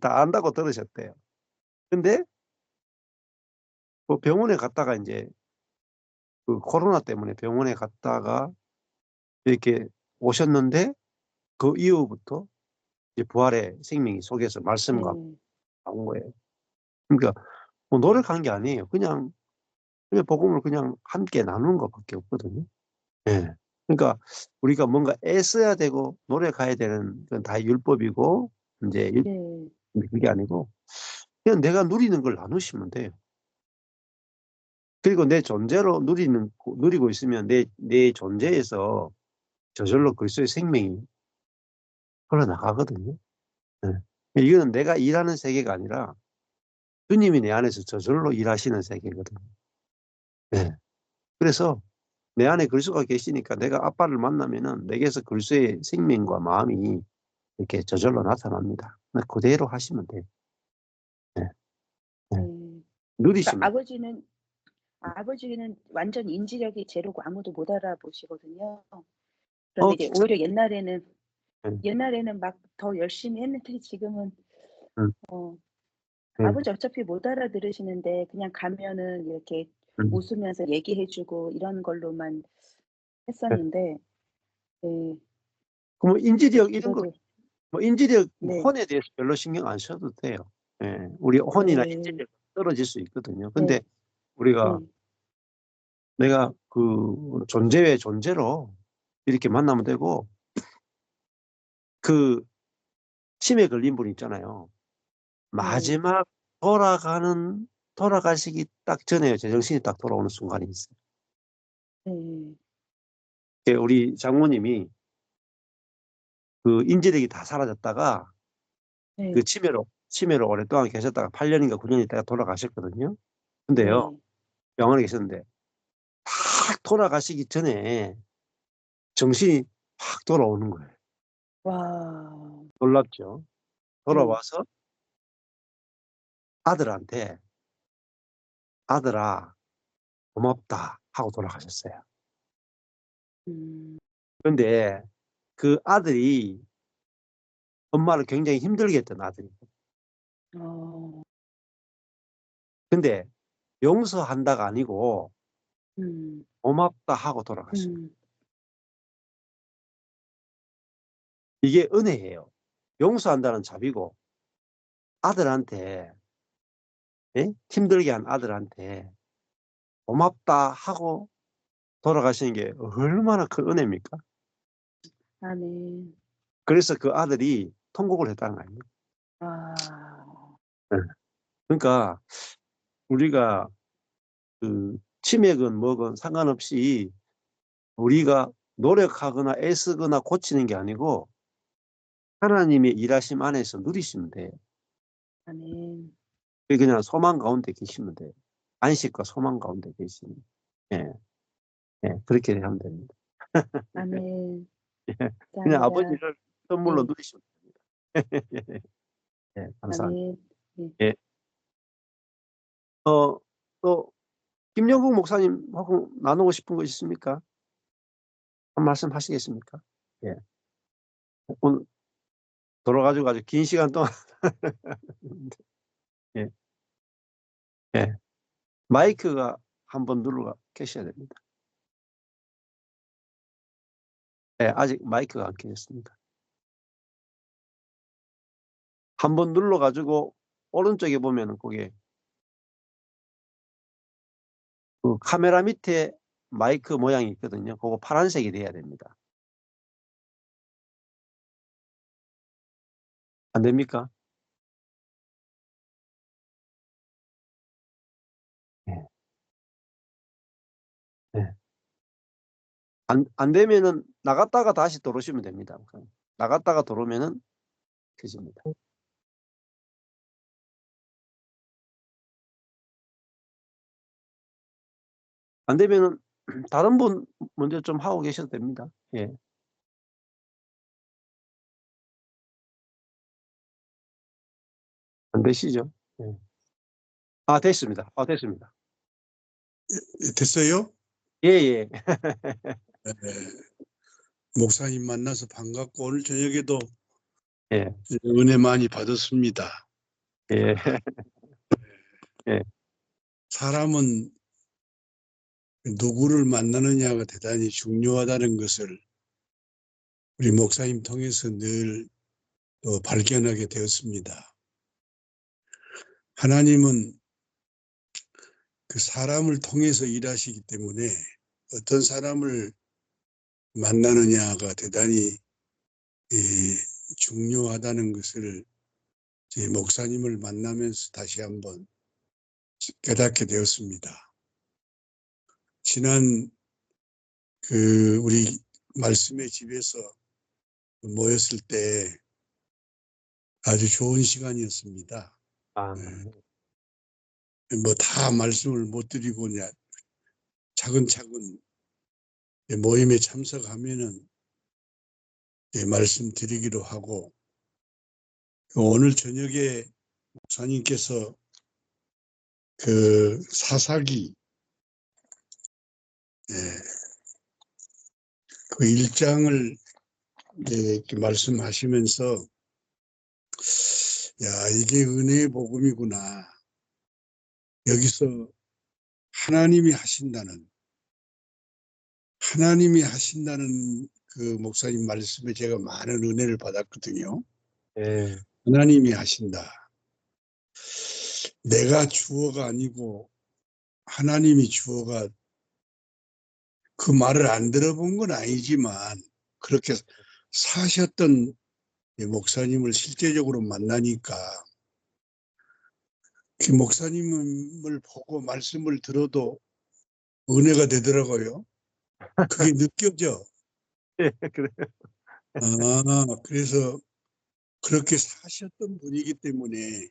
다 안다고 들으셨대요. 근데 그 병원에 갔다가 이제 그 코로나 때문에 병원에 갔다가 이렇게 오셨는데 그 이후부터 이제 부활의 생명이 속에서 말씀과 네. 나온 거예요. 그러니까 뭐 노력한 게 아니에요. 그냥 복음을 그냥 함께 나누는 것밖에 없거든요. 예. 그러니까 우리가 뭔가 애써야 되고 노력해야 되는 건 다 율법이고 이제 네. 그게 아니고 그냥 내가 누리는 걸 나누시면 돼요. 그리고 내 존재로 누리고 있으면 내 존재에서 저절로 그리스도의 생명이 흘러나가거든요. 예. 이거는 내가 일하는 세계가 아니라 주님이 내 안에서 저절로 일하시는 세계거든요. 예. 그래서 내 안에 그리스도가 계시니까 내가 아빠를 만나면은 내게서 그리스도의 생명과 마음이 이렇게 저절로 나타납니다. 그대로 하시면 돼요. 예. 예. 네. 그러니까 누리시면 아버지는 완전 인지력이 제로고 아무도 못 알아보시거든요. 그런데 이제 진짜. 오히려 예. 옛날에는 막 더 열심히 했는데 지금은 음. 예. 아버지 어차피 못 알아들으시는데 그냥 가면은 이렇게 웃으면서 얘기해 주고 이런 걸로만 예. 했었는데 네. 그럼 인지력 이런 거 그래도 인지력 네. 혼에 대해서 별로 신경 안 써도 돼요. 예. 우리 혼이나 네. 인지력 떨어질 수 있거든요. 네. 근데 우리가 네. 내가 그 존재의 존재로 이렇게 만나면 되고 그 치매 걸린 분 있잖아요. 마지막 돌아가시기 딱 전에 제정신이 딱 돌아오는 순간이 있어요. 네. 우리 장모님이 그 인지력이 다 사라졌다가 네. 그 치매로 오랫동안 계셨다가 8년인가 9년 있다가 돌아가셨거든요. 근데요, 네. 병원에 계셨는데 딱 돌아가시기 전에 정신이 확 돌아오는 거예요. 와. 놀랍죠? 네. 돌아와서 아들한테 "아들아 고맙다." 하고 돌아가셨어요. 음. 그런데 그 아들이 엄마를 굉장히 힘들게 했던 아들이에요. 어. 근데 용서한다가 아니고 음. 고맙다 하고 돌아갔어요. 음. 이게 은혜예요. 용서한다는 자비고 아들한테 힘들게 한 아들한테 고맙다 하고 돌아가시는 게 얼마나 큰 은혜입니까? 아멘. 그래서 그 아들이 통곡을 했다는 거 아니에요. 아. 네. 그러니까 우리가 그 치매건 뭐건 상관없이 우리가 노력하거나 애쓰거나 고치는 게 아니고 하나님의 일하심 안에서 누리시면 돼요. 아멘. 그냥 소망 가운데 계시면 돼요. 안식과 소망 가운데 계시면. 예. 예. 그렇게 하면 됩니다. 아멘. 예. 그냥 감사합니다. 아버지를 선물로 네. 누리시면 됩니다. 예. 감사합니다. 아멘. 네. 예. 또 김영국 목사님하고 나누고 싶은 거 있습니까? 한 말씀 하시겠습니까? 예. 오늘 돌아가지고 아주 긴 시간 동안 예. 예. 마이크가 한번 눌러 계셔야 됩니다. 예, 아직 마이크가 안 켜졌습니다. 한번 눌러 가지고 오른쪽에 보면은 그게 그 카메라 밑에 마이크 모양이 있거든요. 그거 파란색이 돼야 됩니다. 안 됩니까? 예. 예. 안 되면은 나갔다가 다시 들어오시면 됩니다. 나갔다가 들어오면은 켜집니다. 안 되면은 다른 분 먼저 좀 하고 계셔도 됩니다. 예. 안 되시죠? 예. 아, 됐습니다. 됐습니다. 됐어요? 예예. 네. 목사님 만나서 반갑고 오늘 저녁에도 예. 은혜 많이 받았습니다. 예. 예. 사람은 누구를 만나느냐가 대단히 중요하다는 것을 우리 목사님 통해서 늘 발견하게 되었습니다. 하나님은 그 사람을 통해서 일하시기 때문에 어떤 사람을 만나느냐가 대단히 중요하다는 것을 제 목사님을 만나면서 다시 한번 깨닫게 되었습니다. 지난 우리 말씀의 집에서 모였을 때 아주 좋은 시간이었습니다. 아. 뭐 다 말씀을 못 드리고 그냥 차근차근 모임에 참석하면은 말씀드리기로 하고, 오늘 저녁에 목사님께서 그 사사기 그 1장을 이렇게 말씀하시면서 야, 이게 은혜의 복음이구나. 여기서 하나님이 하신다는 그 목사님 말씀에 제가 많은 은혜를 받았거든요. 예. 하나님이 하신다. 내가 주어가 아니고 하나님이 주어가, 그 말을 안 들어본 건 아니지만 그렇게 사셨던 목사님을 실제적으로 만나니까 그 목사님을 보고 말씀을 들어도 은혜가 되더라고요. 그게 느껴져. 예. 그래요. 그래서 그렇게 사셨던 분이기 때문에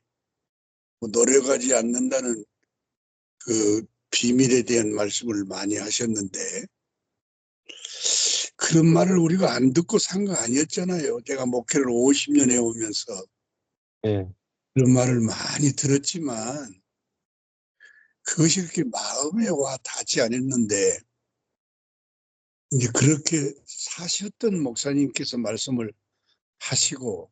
뭐 노력하지 않는다는 그 비밀에 대한 말씀을 많이 하셨는데, 그런 말을 우리가 안 듣고 산 거 아니었잖아요. 제가 목회를 50년 해오면서 예. 그런 말을 많이 들었지만 그것이 그렇게 마음에 와 닿지 않았는데, 이제 그렇게 사셨던 목사님께서 말씀을 하시고,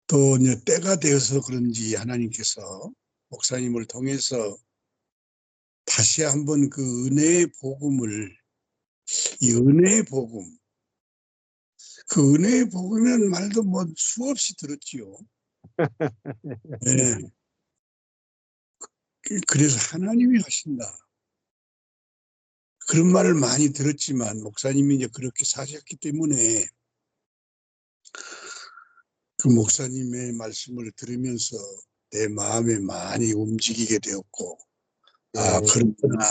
또 이제 때가 되어서 그런지 하나님께서 목사님을 통해서 다시 한번 그 은혜의 복음을, 이 은혜의 복음, 그 은혜의 복음이라는 말도 뭐 수없이 들었지요. 네. 그래서 하나님이 하신다. 그런 말을 많이 들었지만 목사님이 이제 그렇게 사셨기 때문에 그 목사님의 말씀을 들으면서 내 마음에 많이 움직이게 되었고, 아, 예. 그렇구나.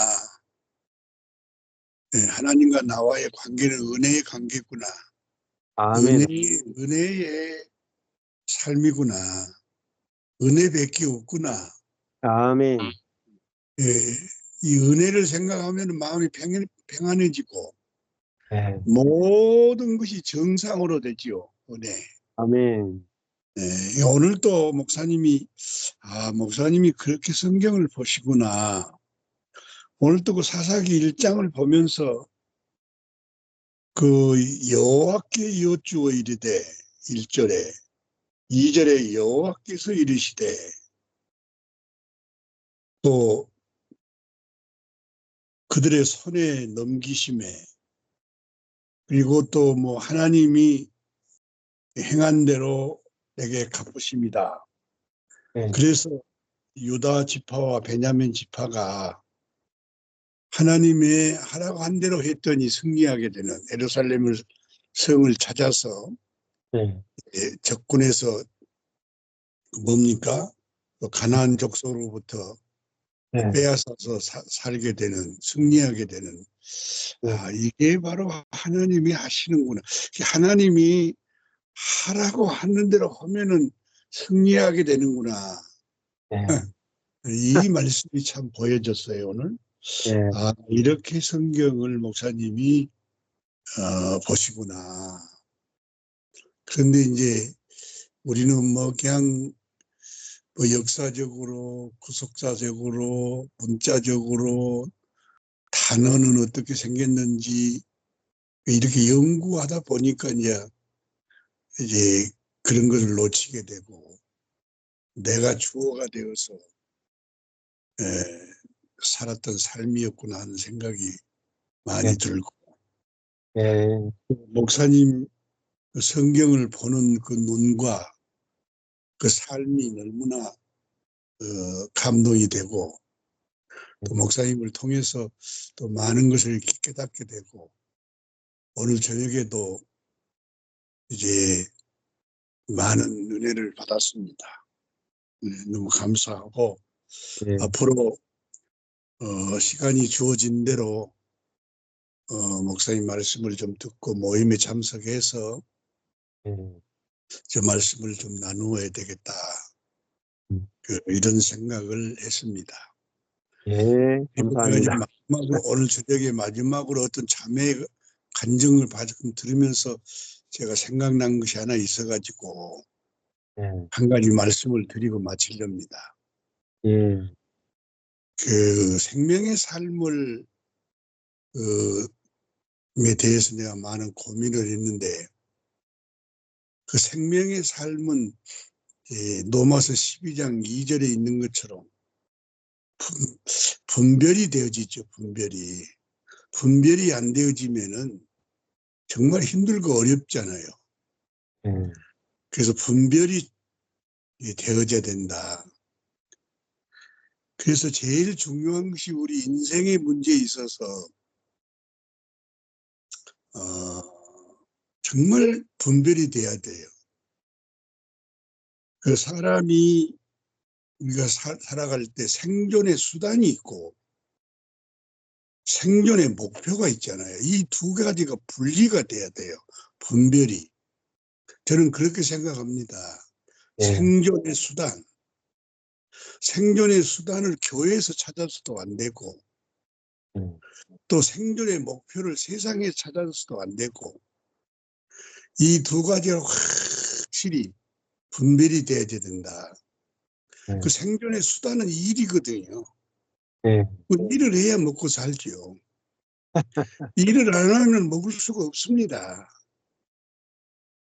네, 하나님과 나와의 관계는 은혜의 관계구나. 아멘. 은혜의 삶이구나. 은혜밖에 없구나. 아멘. 예, 이 은혜를 생각하면 마음이 평안해지고 예. 모든 것이 정상으로 되지요. 은혜. 아멘. 네, 오늘 또 목사님이 그렇게 성경을 보시구나. 오늘 또 그 사사기 1장을 보면서 그 여호와께 여쭈어 이르되 1절에 2절에 여호와께서 이르시되 또 그들의 손에 넘기심에 그리고 또 뭐 하나님이 행한 대로 내게 갚으십니다. 네. 그래서 유다 지파와 베냐민 지파가 하나님의 하라고 한 대로 했더니 승리하게 되는 예루살렘을 성을 찾아서 네. 적군에서 뭡니까? 가나안 족속으로부터 네. 빼앗아서 살게 되는 승리하게 되는 이게 바로 하나님이 하시는구나. 하나님이 하라고 하는 대로 하면은 승리하게 되는구나. 네. 이 말씀이 참 보여졌어요 오늘. 네. 이렇게 성경을 목사님이 보시구나. 그런데 이제 우리는 뭐 그냥 뭐 역사적으로 구속사적으로 문자적으로 단어는 어떻게 생겼는지 이렇게 연구하다 보니까 이제 그런 것을 놓치게 되고 내가 주어가 되어서 살았던 삶이었구나 하는 생각이 많이 네. 들고 네. 목사님 성경을 보는 그 눈과 그 삶이 너무나 감동이 되고 또 목사님을 통해서 또 많은 것을 깨닫게 되고 오늘 저녁에도 이제 많은 은혜를 받았습니다. 너무 감사하고 네. 앞으로 시간이 주어진 대로 목사님 말씀을 좀 듣고 모임에 참석해서 네. 저 말씀을 좀 나누어야 되겠다. 음. 이런 생각을 했습니다. 예, 그리고 감사합니다. 마지막으로 오늘 저녁에 마지막으로 어떤 자매의 간증을 들으면서 제가 생각난 것이 하나 있어가지고 네. 한 가지 말씀을 드리고 마치렵니다. 예. 그 생명의 삶을 에 대해서 내가 많은 고민을 했는데 그 생명의 삶은 로마서 12장 2절에 있는 것처럼 분별이 되어지죠. 분별이 안 되어지면은 정말 힘들고 어렵잖아요. 네. 그래서 분별이 되어져야 된다. 그래서 제일 중요한 것이 우리 인생의 문제에 있어서 정말 분별이 돼야 돼요. 그 사람이 우리가 살아갈 때 생존의 수단이 있고 생존의 목표가 있잖아요. 이 두 가지가 분리가 돼야 돼요. 분별이. 저는 그렇게 생각합니다. 네. 생존의 수단을 교회에서 찾아서도 안 되고 또 생존의 목표를 세상에 찾아서도 안 되고 이 두 가지가 확실히 분별이 돼야 된다. 네. 그 생존의 수단은 일이거든요. 네. 그 일을 해야 먹고 살죠. 일을 안 하면 먹을 수가 없습니다.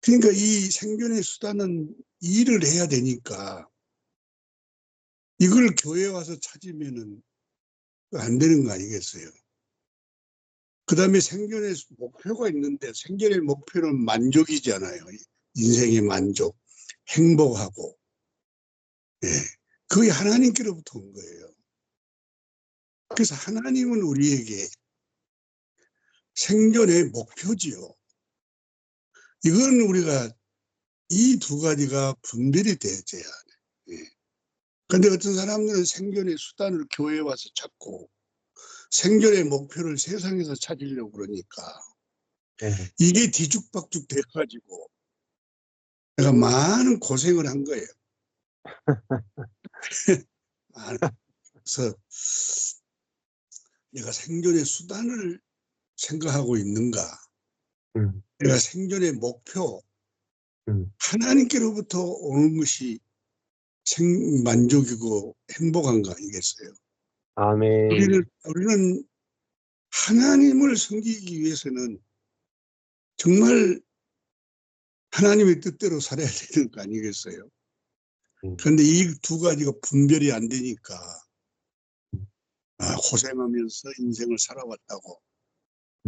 그러니까 이 생존의 수단은 일을 해야 되니까 이걸 교회에 와서 찾으면은 안 되는 거 아니겠어요? 그 다음에 생존의 목표가 있는데 생존의 목표는 만족이잖아요. 인생의 만족, 행복하고. 예. 그게 하나님께로부터 온 거예요. 그래서 하나님은 우리에게 생존의 목표지요. 이건 우리가 이 두 가지가 분별이 되어져야 해요. 그런데 어떤 사람들은 생존의 수단을 교회에 와서 찾고 생존의 목표를 세상에서 찾으려고 그러니까 네. 이게 뒤죽박죽 돼가지고 내가 많은 고생을 한 거예요. 그래서 내가 생존의 수단을 생각하고 있는가? 내가 생존의 목표, 하나님께로부터 오는 것이 만족이고 행복한 거 아니겠어요? 아멘. 우리는 하나님을 섬기기 위해서는 정말 하나님의 뜻대로 살아야 되는 거 아니겠어요? 그런데 이 두 가지가 분별이 안 되니까 고생하면서 인생을 살아왔다고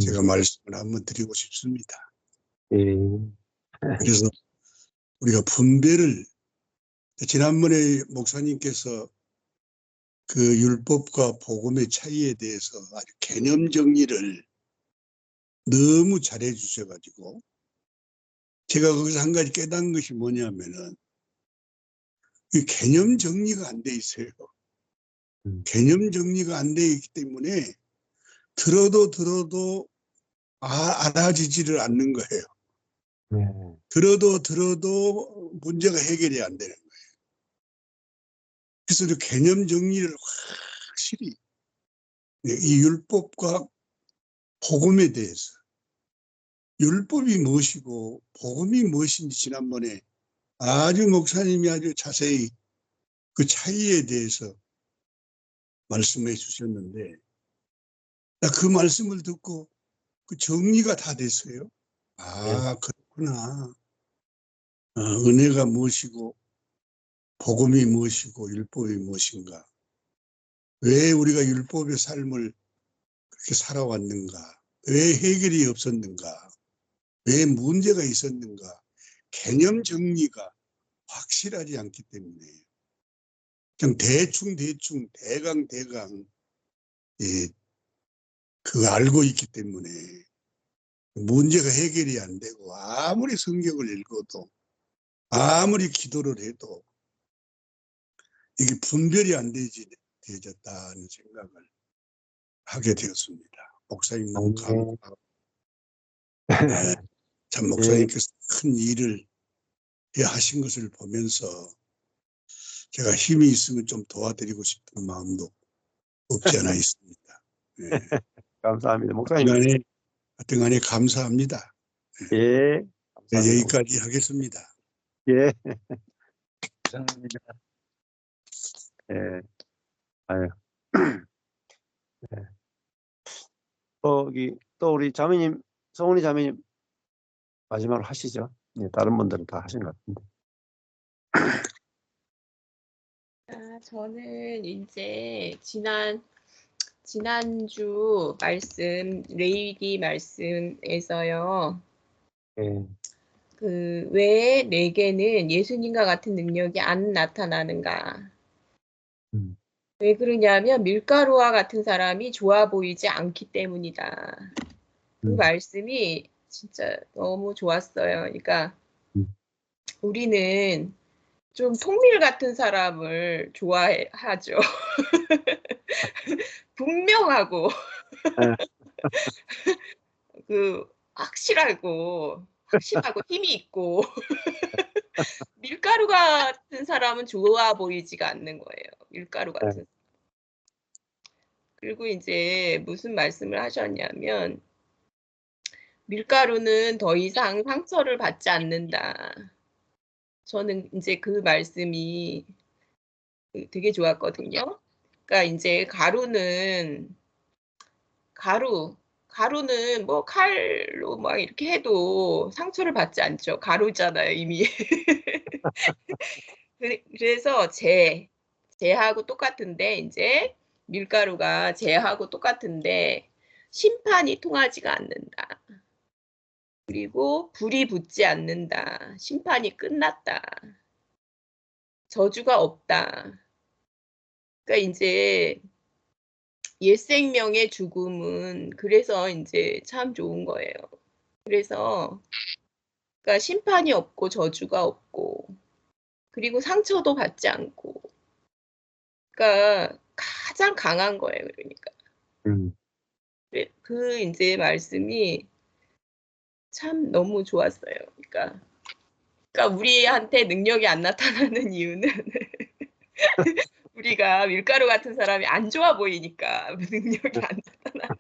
제가 말씀을 한번 드리고 싶습니다. 예. 그래서 우리가 분별을, 지난번에 목사님께서 그 율법과 복음의 차이에 대해서 아주 개념 정리를 너무 잘해 주셔가지고, 제가 거기서 한 가지 깨달은 것이 뭐냐면은 이 개념 정리가 안 돼 있어요. 개념 정리가 안 돼 있기 때문에 들어도 알아지지를 않는 거예요. 네. 들어도 문제가 해결이 안 되는 거예요. 그래서 이 개념 정리를 확실히 이 율법과 복음에 대해서, 율법이 무엇이고 복음이 무엇인지 지난번에 아주 목사님이 아주 자세히 그 차이에 대해서 말씀해 주셨는데, 그 말씀을 듣고 그 정리가 다 됐어요. 그렇구나. 은혜가 무엇이고 복음이 무엇이고 율법이 무엇인가. 왜 우리가 율법의 삶을 그렇게 살아왔는가. 왜 해결이 없었는가. 왜 문제가 있었는가. 개념 정리가 확실하지 않기 때문에 그냥 대충 대강 그거 알고 있기 때문에 문제가 해결이 안 되고, 아무리 성경을 읽어도 아무리 기도를 해도 이게 분별이 안 되졌다는 생각을 하게 되었습니다. 목사님 너무 감사하고, 참 목사님께서 큰 일을 하신 것을 보면서 제가 힘이 있으면 좀 도와드리고 싶은 마음도 없지 않아 있습니다. 네. 감사합니다. 목사님. 하여튼 간에 감사합니다. 예. 감사합니다. 여기까지 하겠습니다. 예. 감사합니다. 예. 아유. 네. 또 우리 자매님, 성훈이 자매님 마지막으로 하시죠. 예, 다른 분들은 다 하신 것 같은데. 저는 이제 지난주 말씀, 레위기 말씀에서요. 왜 내게는 예수님과 같은 능력이 안 나타나는가. 왜 그러냐면 밀가루와 같은 사람이 좋아 보이지 않기 때문이다. 그 말씀이 진짜 너무 좋았어요. 그러니까 우리는 좀 통밀 같은 사람을 좋아하죠. 분명하고 확실하고 힘이 있고 밀가루 같은 사람은 좋아 보이지가 않는 거예요. 밀가루 같은. 그리고 이제 무슨 말씀을 하셨냐면 밀가루는 더 이상 상처를 받지 않는다. 저는 이제 그 말씀이 되게 좋았거든요. 그러니까 이제 가루는 뭐 칼로 막 이렇게 해도 상처를 받지 않죠. 가루잖아요, 이미. 그래서 재하고 똑같은데 이제 밀가루가 재하고 똑같은데 심판이 통하지가 않는다. 그리고 불이 붙지 않는다. 심판이 끝났다. 저주가 없다. 그러니까 이제 옛 생명의 죽음은 그래서 이제 참 좋은 거예요. 그래서 그러니까 심판이 없고 저주가 없고 그리고 상처도 받지 않고 그러니까 가장 강한 거예요. 그러니까 그 이제 말씀이 참 너무 좋았어요. 그러니까 우리한테 능력이 안 나타나는 이유는 우리가 밀가루 같은 사람이 안 좋아 보이니까 능력이 안 나타나는.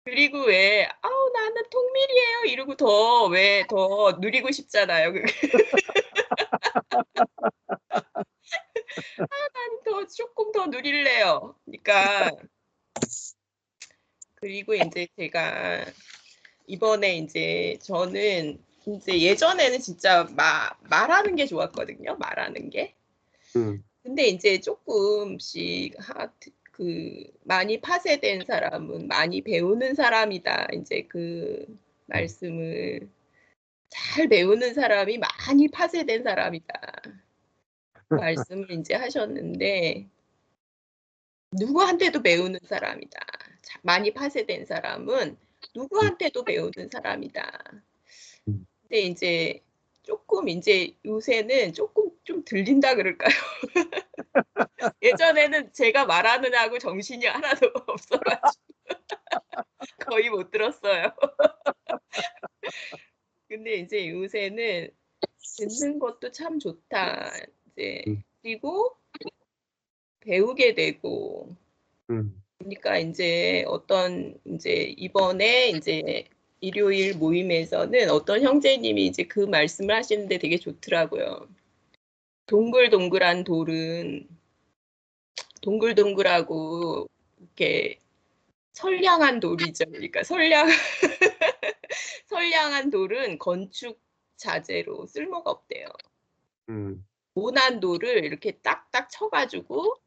그리고 왜 나는 통밀이에요 이러고 더 누리고 싶잖아요. 나는 조금 더 누릴래요. 그러니까 그리고 이제 제가 이번에 이제 저는 이제 예전에는 진짜 말하는 게 좋았거든요. 말하는 게. 근데 이제 조금씩 많이 파쇄된 사람은 많이 배우는 사람이다. 이제 그 말씀을 잘 배우는 사람이 많이 파쇄된 사람이다. 말씀을 이제 하셨는데 누구한테도 배우는 사람이다. 많이 파쇄된 사람은 누구한테도 배우는 사람이다. 근데 이제 조금 이제 요새는 조금 좀 들린다 그럴까요? 예전에는 제가 말하느냐고 정신이 하나도 없어가지고 거의 못 들었어요. 근데 이제 요새는 듣는 것도 참 좋다. 이제 그리고 배우게 되고 그러니까 이제 어떤 이제 이번에 이제 일요일 모임에서는 어떤 형제님이 이제 그 말씀을 하시는데 되게 좋더라고요. 동글동글한 돌은 동글동글하고 이렇게 선량한 돌이죠. 그러니까 선량한 돌은 건축 자재로 쓸모가 없대요. 모난 돌을 이렇게 딱딱 쳐가지고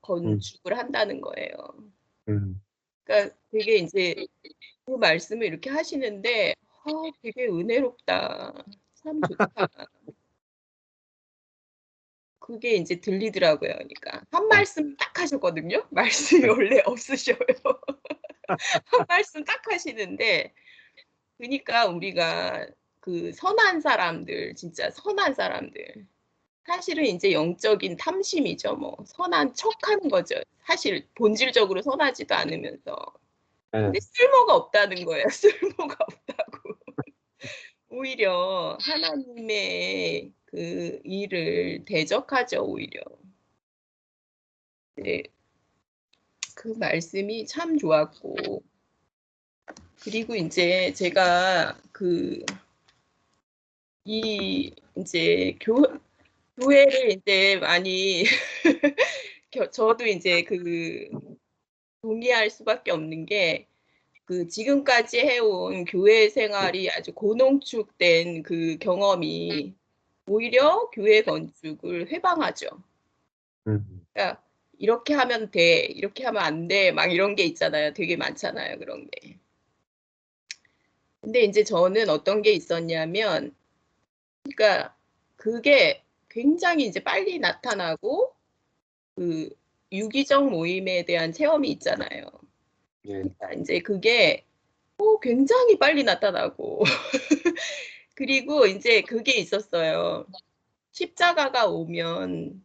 건축을 한다는 거예요. 그러니까 되게 이제 그 말씀을 이렇게 하시는데 되게 은혜롭다. 참 좋다. 그게 이제 들리더라고요. 그러니까 한 말씀 딱 하셨거든요. 말씀이 원래 없으셔요. 한 말씀 딱 하시는데 그러니까 우리가 그 선한 사람들 진짜 선한 사람들 사실은 이제 영적인 탐심이죠. 뭐 선한 척하는 거죠. 사실 본질적으로 선하지도 않으면서 근데 쓸모가 없다는 거예요. 쓸모가 없다고. 오히려 하나님의 그 일을 대적하죠. 오히려. 네, 그 말씀이 참 좋았고 그리고 이제 제가 이제 교회를 이제 많이 저도 이제 동의할 수밖에 없는 게 지금까지 해온 교회 생활이 아주 고농축된 그 경험이 오히려 교회 건축을 회방하죠. 그러니까 이렇게 하면 돼, 이렇게 하면 안 돼, 막 이런 게 있잖아요. 되게 많잖아요, 그런 게. 근데 이제 저는 어떤 게 있었냐면, 그러니까 그게 굉장히 이제 빨리 나타나고 유기적 모임에 대한 체험이 있잖아요. 그러니까 이제 그게 굉장히 빨리 나타나고 그리고 이제 그게 있었어요. 십자가가 오면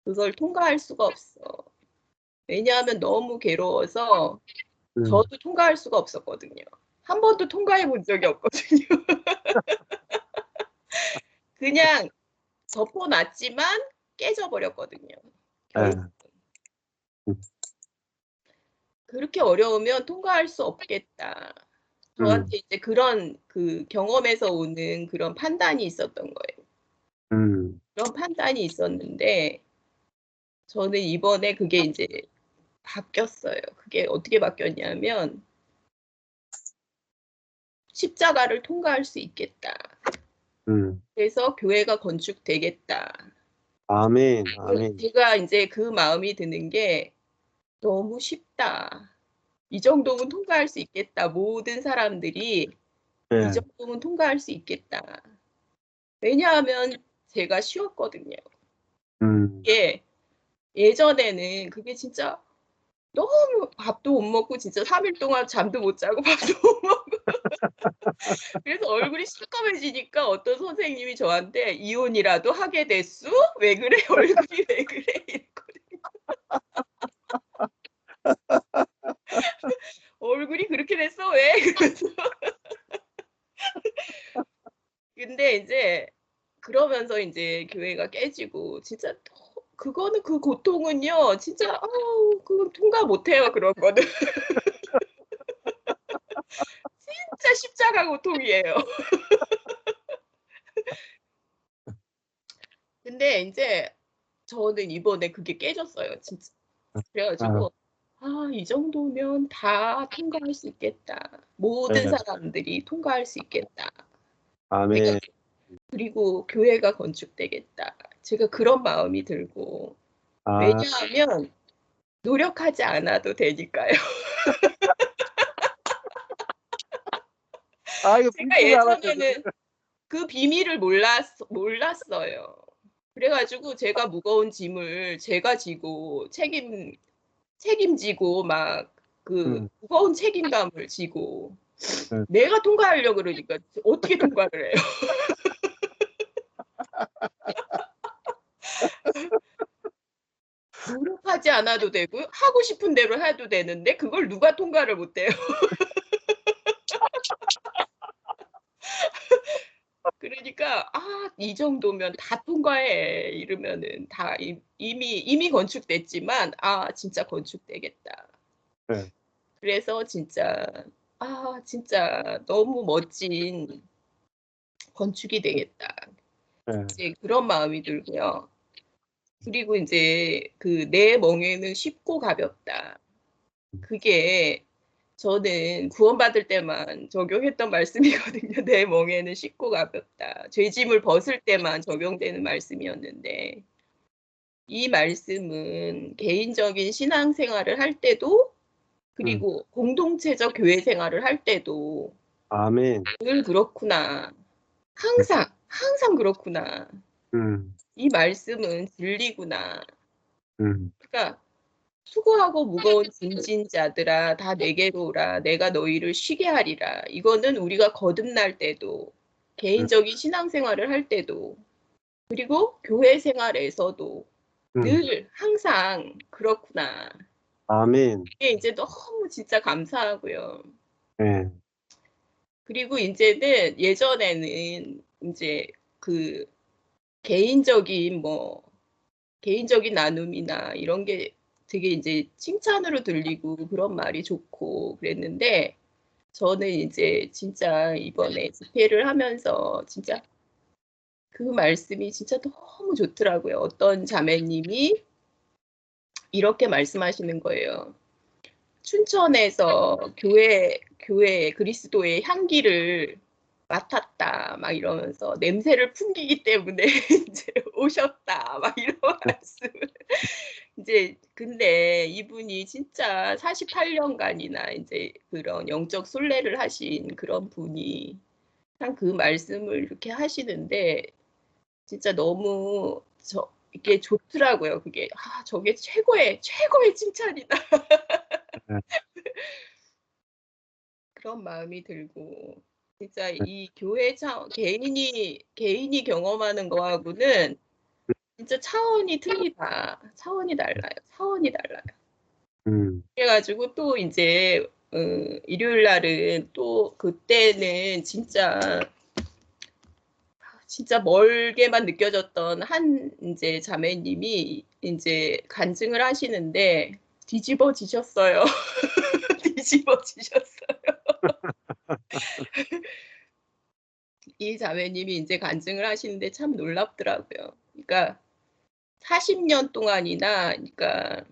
그걸 통과할 수가 없어. 왜냐하면 너무 괴로워서 저도 통과할 수가 없었거든요. 한 번도 통과해 본 적이 없거든요. 그냥 덮어놨지만 깨져버렸거든요. 결국. 그렇게 어려우면 통과할 수 없겠다. 저한테 이제 그런 경험에서 오는 그런 판단이 있었던 거예요. 그런 판단이 있었는데 저는 이번에 그게 이제 바뀌었어요. 그게 어떻게 바뀌었냐면 십자가를 통과할 수 있겠다. 그래서 교회가 건축되겠다. 아멘, 아멘. 제가 이제 그 마음이 드는 게 너무 쉽다. 이 정도면 통과할 수 있겠다. 모든 사람들이 이 정도면 통과할 수 있겠다. 왜냐하면 제가 쉬웠거든요. 이게 예전에는 그게 진짜 너무 밥도 못 먹고 진짜 3일 동안 잠도 못 자고 밥도 못 먹고 그래서 얼굴이 시꺼매지니까 어떤 선생님이 저한테 이혼이라도 하게 됐수? 왜 그래? 얼굴이 왜 그래? 이랬거든요. 얼굴이 그렇게 됐어? 왜? 그래서 근데 이제 그러면서 이제 교회가 깨지고 진짜 그거는 그 고통은요 진짜 그건 통과 못해요 그런 거는 진짜 십자가 고통이에요. 근데 이제 저는 이번에 그게 깨졌어요 진짜. 그래가지고 이 정도면 다 통과할 수 있겠다. 모든 네. 사람들이 통과할 수 있겠다. 아멘. 그리고 교회가 건축되겠다. 제가 그런 마음이 들고, 아, 왜냐하면 노력하지 않아도 되니까요. 이거 제가 비밀을 알았네. 예전에는 그 비밀을 몰랐어요. 그래가지고 제가 무거운 짐을 제가 지고 책임지고 막 그 무거운 책임감을 지고 내가 통과하려고 그러니까 어떻게 통과를 해요? 노력하지 않아도 되고 하고 싶은 대로 해도 되는데 그걸 누가 통과를 못해요? 그러니까 이 정도면 다 통과해 이러면은 다 이미 건축됐지만 진짜 건축되겠다. 네. 그래서 진짜 진짜 너무 멋진 건축이 되겠다. 네. 이제 그런 마음이 들고요. 그리고 이제 그 내 멍에는 쉽고 가볍다. 그게 저는 구원받을 때만 적용했던 말씀이거든요. 내 멍에는 쉽고 가볍다. 죄짐을 벗을 때만 적용되는 말씀이었는데 이 말씀은 개인적인 신앙생활을 할 때도 그리고 공동체적 교회 생활을 할 때도 아멘. 늘 그렇구나. 항상 그렇구나. 이 말씀은 진리구나. 그러니까 수고하고 무거운 짐진 자들아 다 내게로 오라 내가 너희를 쉬게 하리라. 이거는 우리가 거듭날 때도 개인적인 신앙생활을 할 때도 그리고 교회 생활에서도 늘 항상 그렇구나. 아멘. 이게 이제 너무 진짜 감사하고요. 네. 그리고 이제는 예전에는 이제 그 개인적인 나눔이나 이런 게 되게 이제 칭찬으로 들리고 그런 말이 좋고 그랬는데 저는 이제 진짜 이번에 집회를 하면서 진짜 그 말씀이 진짜 너무 좋더라고요. 어떤 자매님이 이렇게 말씀하시는 거예요. 춘천에서 교회 그리스도의 향기를 맡았다 막 이러면서 냄새를 풍기기 때문에 이제 오셨다 막 이런 말씀을 이제 근데 이분이 진짜 48년간이나 이제 그런 영적 순례를 하신 그런 분이 참 그 말씀을 이렇게 하시는데 진짜 너무 이게 좋더라고요. 그게 저게 최고의 칭찬이다. 그런 마음이 들고 진짜 이 교회 개인이 경험하는 거하고는 진짜 차원이 틀리다. 차원이 달라요. 그래가지고 또 이제 일요일 날은 또 그때는 진짜 멀게만 느껴졌던 한 이제 자매님이 이제 간증을 하시는데 뒤집어지셨어요. 뒤집어지셨어요. 이 자매님이 이제 간증을 하시는데 참 놀랍더라고요. 그러니까 40년 동안이나 그러니까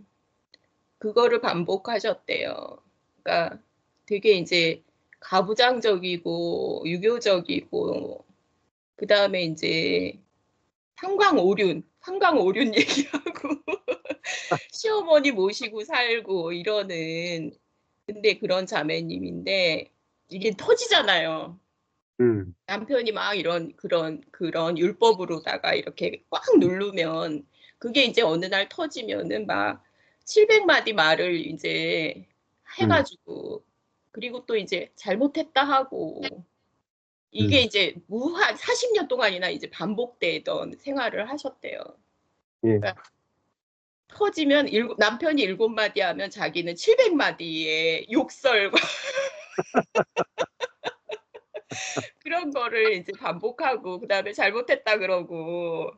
그거를 반복하셨대요. 그러니까 되게 이제 가부장적이고 유교적이고 그다음에 이제 한광오륜 얘기하고 시어머니 모시고 살고 이러는 근데 그런 자매님인데 이게 터지잖아요. 남편이 막 그런 율법으로다가 이렇게 꽉 누르면 그게 이제 어느 날 터지면은 막 700마디 말을 이제 해가지고 그리고 또 이제 잘못했다 하고 이게 이제 40년 동안이나 이제 반복되던 생활을 하셨대요. 예. 그러니까 터지면 남편이 7마디 하면 자기는 700마디의 욕설과 그런 거를 이제 반복하고 그다음에 잘못했다 그러고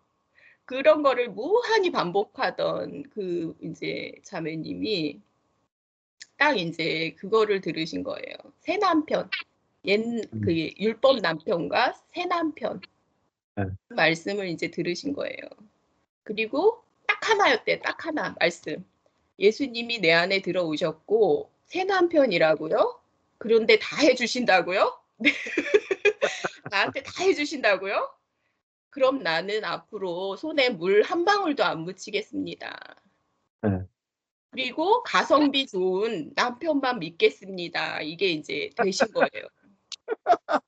그런 거를 무한히 반복하던 그 이제 자매님이 딱 이제 그거를 들으신 거예요. 새 남편, 그 율법 남편과 새 남편 그 말씀을 이제 들으신 거예요. 그리고 딱 하나였대. 딱 하나 말씀. 예수님이 내 안에 들어오셨고 새 남편이라고요? 그런데 다 해주신다고요? 나한테 다 해주신다고요? 그럼 나는 앞으로 손에 물 한 방울도 안 묻히겠습니다. 네. 그리고 가성비 좋은 남편만 믿겠습니다. 이게 이제 되신 거예요.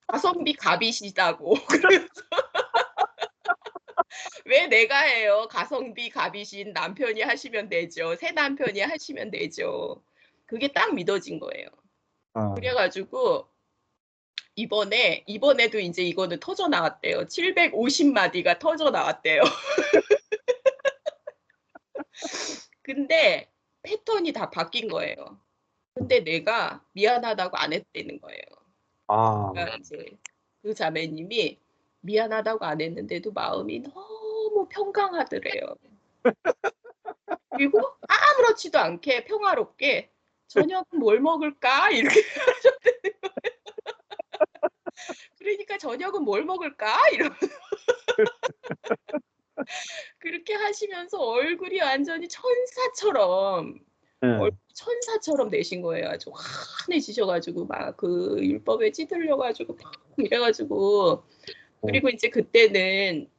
가성비 갑이시다고. 그래서 왜 내가 해요? 가성비 갑이신 남편이 하시면 되죠. 새 남편이 하시면 되죠. 그게 딱 믿어진 거예요. 아, 그래가지고 이번에도 이제 이거는 터져 나왔대요. 750마디가 터져 나왔대요. 근데 패턴이 다 바뀐 거예요. 근데 내가 미안하다고 안 했다는 거예요. 그러니까 이제 그 자매님이 미안하다고 안 했는데도 마음이 너무 평강하더래요. 그리고 아무렇지도 않게 평화롭게 저녁은 뭘 먹을까? 이렇게 하셨대요. 그러니까 저녁은 뭘 먹을까? 이러면서 그렇게 하시면서 얼굴이 완전히 천사처럼 네. 천사처럼 되신 거예요. 아주 환해지셔가지고 막 그 율법에 찌들려가지고 막 이래가지고 그리고 이제 그때는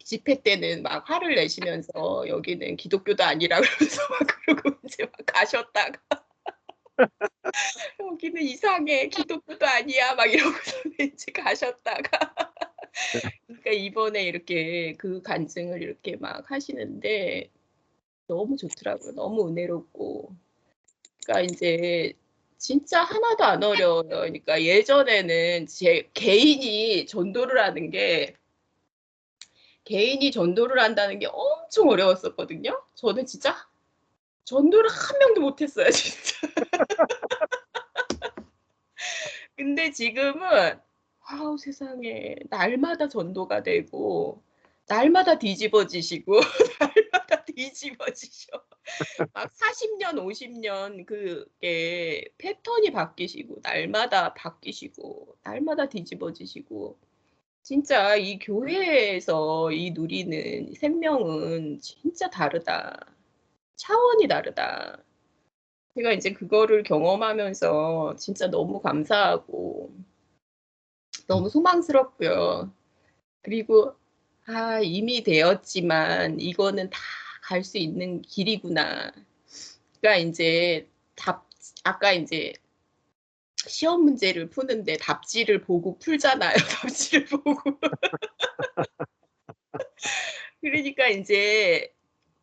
집회 때는 막 화를 내시면서 여기는 기독교도 아니라 그러면서 막 그러고 이제 막 가셨다가 여기는 이상해 기독교도 아니야 막 이러고서 이제 가셨다가 그러니까 이번에 이렇게 그 간증을 이렇게 막 하시는데 너무 좋더라고요. 너무 은혜롭고 그러니까 이제 진짜 하나도 안 어려워요. 그러니까 예전에는 제 개인이 전도를 하는 게 개인이 전도를 한다는 게 엄청 어려웠었거든요. 저는 진짜 전도를 한 명도 못했어요, 진짜. 근데 지금은 아우 세상에 날마다 전도가 되고 날마다 뒤집어지시고 날마다 뒤집어지셔. 막 40년, 50년 그게 패턴이 바뀌시고 날마다 바뀌시고 날마다 뒤집어지시고 진짜 이 교회에서 이 누리는 생명은 진짜 다르다. 차원이 다르다. 제가 이제 그거를 경험하면서 진짜 너무 감사하고 너무 소망스럽고요. 그리고 이미 되었지만 이거는 다 갈 수 있는 길이구나. 그러니까 이제 아까 이제 시험 문제를 푸는데 답지를 보고 풀잖아요. 답지를 보고. 그러니까 이제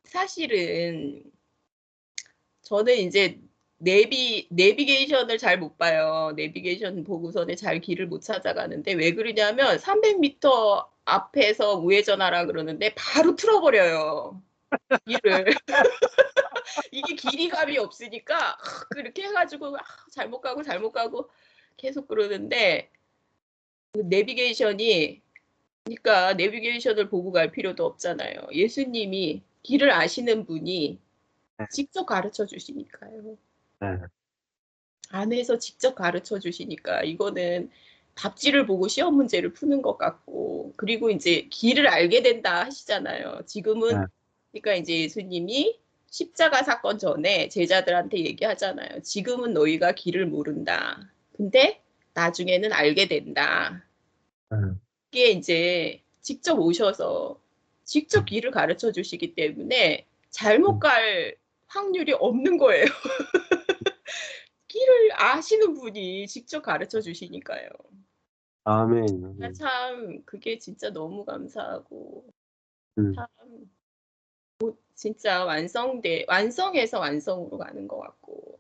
사실은 저는 이제 내비게이션을 잘 못 봐요. 내비게이션 보고서는 잘 길을 못 찾아가는데 왜 그러냐면 300m 앞에서 우회전하라 그러는데 바로 틀어버려요. 길을. 이게 길이감이 없으니까 그렇게 해가지고 잘못 가고 계속 그러는데 그 내비게이션이 그러니까 내비게이션을 보고 갈 필요도 없잖아요. 예수님이 길을 아시는 분이 직접 가르쳐 주시니까요. 안에서 직접 가르쳐 주시니까 이거는 답지를 보고 시험 문제를 푸는 것 같고 그리고 이제 길을 알게 된다 하시잖아요. 지금은 그러니까 이제 예수님이 십자가 사건 전에 제자들한테 얘기하잖아요. 지금은 너희가 길을 모른다. 근데 나중에는 알게 된다. 이게 이제 직접 오셔서 직접 길을 가르쳐 주시기 때문에 잘못 갈 확률이 없는 거예요. 길을 아시는 분이 직접 가르쳐 주시니까요. 아멘. 참 그게 진짜 너무 감사하고 참 진짜 완성해서 완성으로 가는 것 같고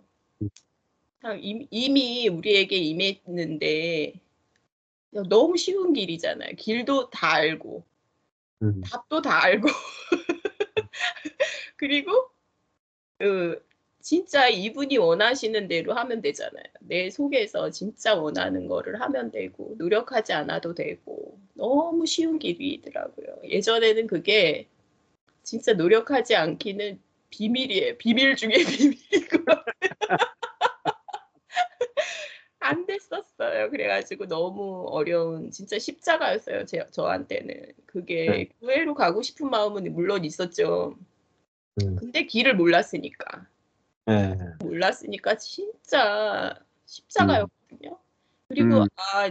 참 이미 우리에게 임했는데 너무 쉬운 길이잖아요. 길도 다 알고 답도 다 알고 그리고 진짜 이분이 원하시는 대로 하면 되잖아요. 내 속에서 진짜 원하는 거를 하면 되고 노력하지 않아도 되고 너무 쉬운 길이더라고요. 예전에는 그게 진짜 노력하지 않기는 비밀이에요. 비밀 중에 비밀이고 안 됐었어요. 그래가지고 너무 어려운 진짜 십자가였어요. 저한테는. 그게 교회로 가고 싶은 마음은 물론 있었죠. 근데 길을 몰랐으니까. 예. 몰랐으니까 진짜 십자가였거든요. 그리고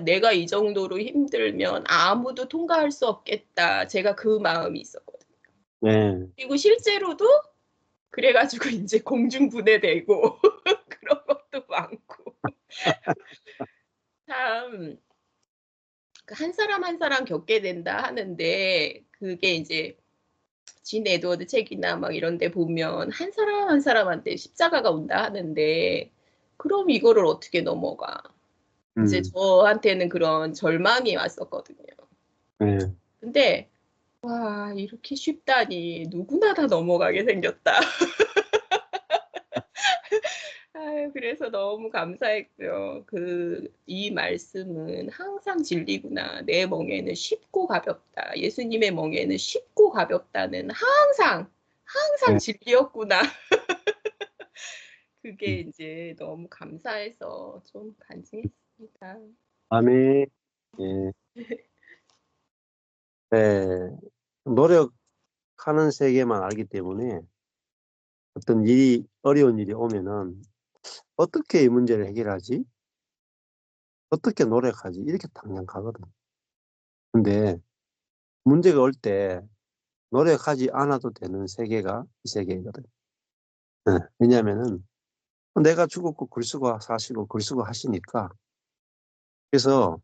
내가 이 정도로 힘들면 아무도 통과할 수 없겠다. 제가 그 마음이 있었거든요. 예. 그리고 실제로도 그래가지고 이제 공중분해되고 그런 것도 많고 참 한 사람 한 사람 겪게 된다 하는데 그게 이제 진 에드워드 책이나 막 이런 데 보면 한 사람 한 사람한테 십자가가 온다 하는데 그럼 이거를 어떻게 넘어가? 이제 저한테는 그런 절망이 왔었거든요. 예. 근데 와 이렇게 쉽다니 누구나 다 넘어가게 생겼다. 아유, 그래서 너무 감사했고요. 이 말씀은 항상 진리구나. 내 멍에는 쉽고 가볍다. 예수님의 멍에는 쉽고 가볍다는 항상 네. 진리였구나. 그게 이제 너무 감사해서 좀 간증했습니다. 아멘. 예. 네. 노력하는 세계만 알기 때문에 어떤 일이, 어려운 일이 오면은 어떻게 이 문제를 해결하지? 어떻게 노력하지? 이렇게 당장 가거든. 근데 문제가 올 때 노력하지 않아도 되는 세계가 이 세계거든. 네. 왜냐하면은 내가 죽었고 글쓰고 사시고 글쓰고 하시니까 그래서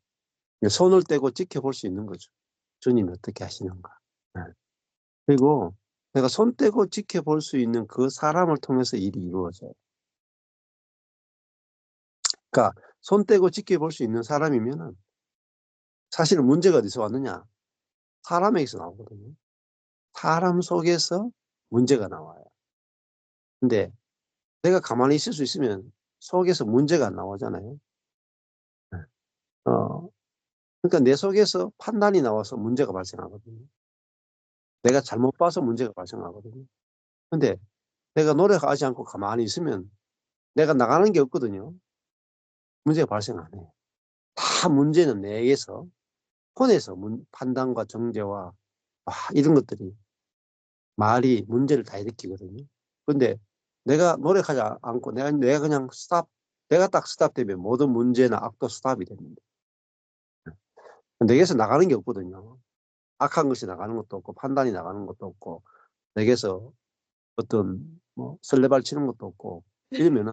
손을 떼고 지켜볼 수 있는 거죠. 주님이 어떻게 하시는가. 네. 그리고 내가 손 떼고 지켜볼 수 있는 그 사람을 통해서 일이 이루어져요. 그러니까 손 떼고 지켜볼 수 있는 사람이면은 사실은 문제가 어디서 왔느냐? 사람에게서 나오거든요. 사람 속에서 문제가 나와요. 근데 내가 가만히 있을 수 있으면 속에서 문제가 안 나오잖아요. 그러니까 내 속에서 판단이 나와서 문제가 발생하거든요. 내가 잘못 봐서 문제가 발생하거든요. 근데 내가 노력하지 않고 가만히 있으면 내가 나가는 게 없거든요. 문제가 발생 안 해요. 다 문제는 내에서 혼에서 판단과 정죄와 이런 것들이 말이 문제를 다 일으키거든요. 근데 내가 노력하지 않고 내가 그냥 내가 딱 스탑되면 모든 문제나 악도 스탑이 됩니다. 내게서 나가는 게 없거든요. 악한 것이 나가는 것도 없고 판단이 나가는 것도 없고 내게서 어떤 설레발 치는 것도 없고 이러면은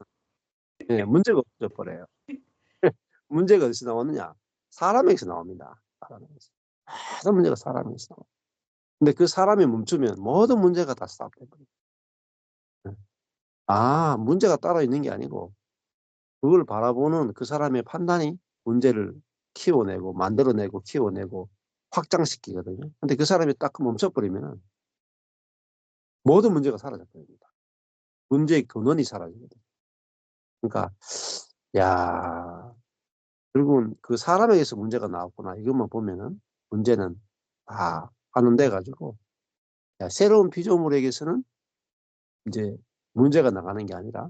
문제가 없어져 버려요. 문제가 어디서 나오느냐? 사람에게서 나옵니다. 사람에게서. 모든 문제가 사람에게서 나와요. 근데 그 사람이 멈추면 모든 문제가 다 스탑돼버려요. 문제가 따로 있는 게 아니고 그걸 바라보는 그 사람의 판단이 문제를 키워내고 만들어내고 키워내고 확장시키거든요. 근데 그 사람이 딱 멈춰버리면 모든 문제가 사라져버립니다. 문제의 근원이 사라지거든요. 그러니까 결국은 그 사람에게서 문제가 나왔구나 이것만 보면은 문제는 다 환원돼 가지고 새로운 피조물에게서는 이제 문제가 나가는 게 아니라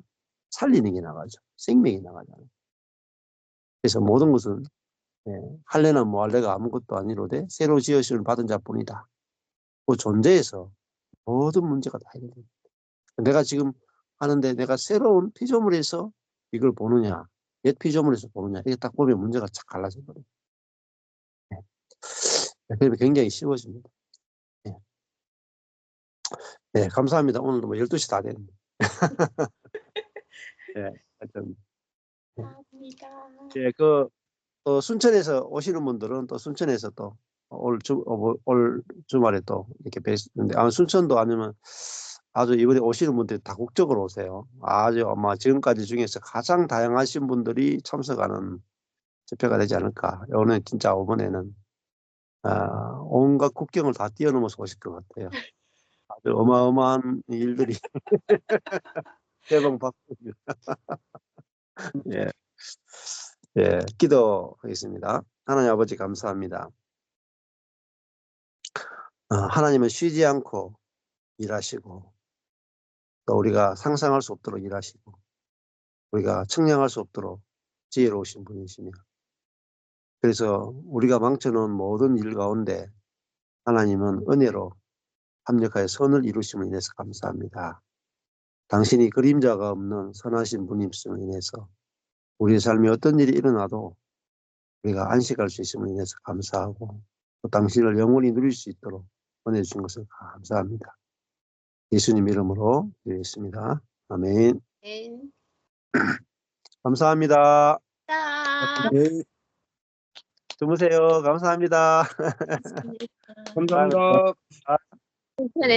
살리는 게 나가죠. 생명이 나가잖아요. 그래서 모든 것은 할래나 뭐할래가 아무것도 아니로되 새로 지으심을 받은 자뿐이다. 그 존재에서 모든 문제가 다 해결됩니다. 내가 지금 하는데 내가 새로운 피조물에서 이걸 보느냐 옛 피조물에서 보느냐 이게 딱 보면 문제가 착 갈라져 버려요. 그러면 굉장히 쉬워집니다. 네, 감사합니다. 오늘도 12시 다 됐네. 네, 하여튼. 감사합니다. 순천에서 오시는 분들은 또 순천에서 또 올 주말에 또 이렇게 뵀는데, 순천도 아니면 아주 이번에 오시는 분들이 다국적으로 오세요. 아주 아마 지금까지 중에서 가장 다양하신 분들이 참석하는 집회가 되지 않을까. 오늘 진짜 이번에는 온갖 국경을 다 뛰어넘어서 오실 것 같아요. 아주 어마어마한 일들이 개방받습니다. 예. 예, 기도하겠습니다. 하나님 아버지 감사합니다. 하나님은 쉬지 않고 일하시고 또 우리가 상상할 수 없도록 일하시고 우리가 측량할 수 없도록 지혜로우신 분이시며 그래서 우리가 망쳐놓은 모든 일 가운데 하나님은 은혜로 합력하여 선을 이루심을 인해서 감사합니다. 당신이 그림자가 없는 선하신 분임을 인해서 우리의 삶에 어떤 일이 일어나도 우리가 안식할 수 있음을 인해서 감사하고 또 당신을 영원히 누릴 수 있도록 은혜 주신 것을 감사합니다. 예수님 이름으로 드리겠습니다. 아멘. 아멘. 감사합니다. 자. 네, 주무세요. 감사합니다. 고맙습니다. 감사합니다.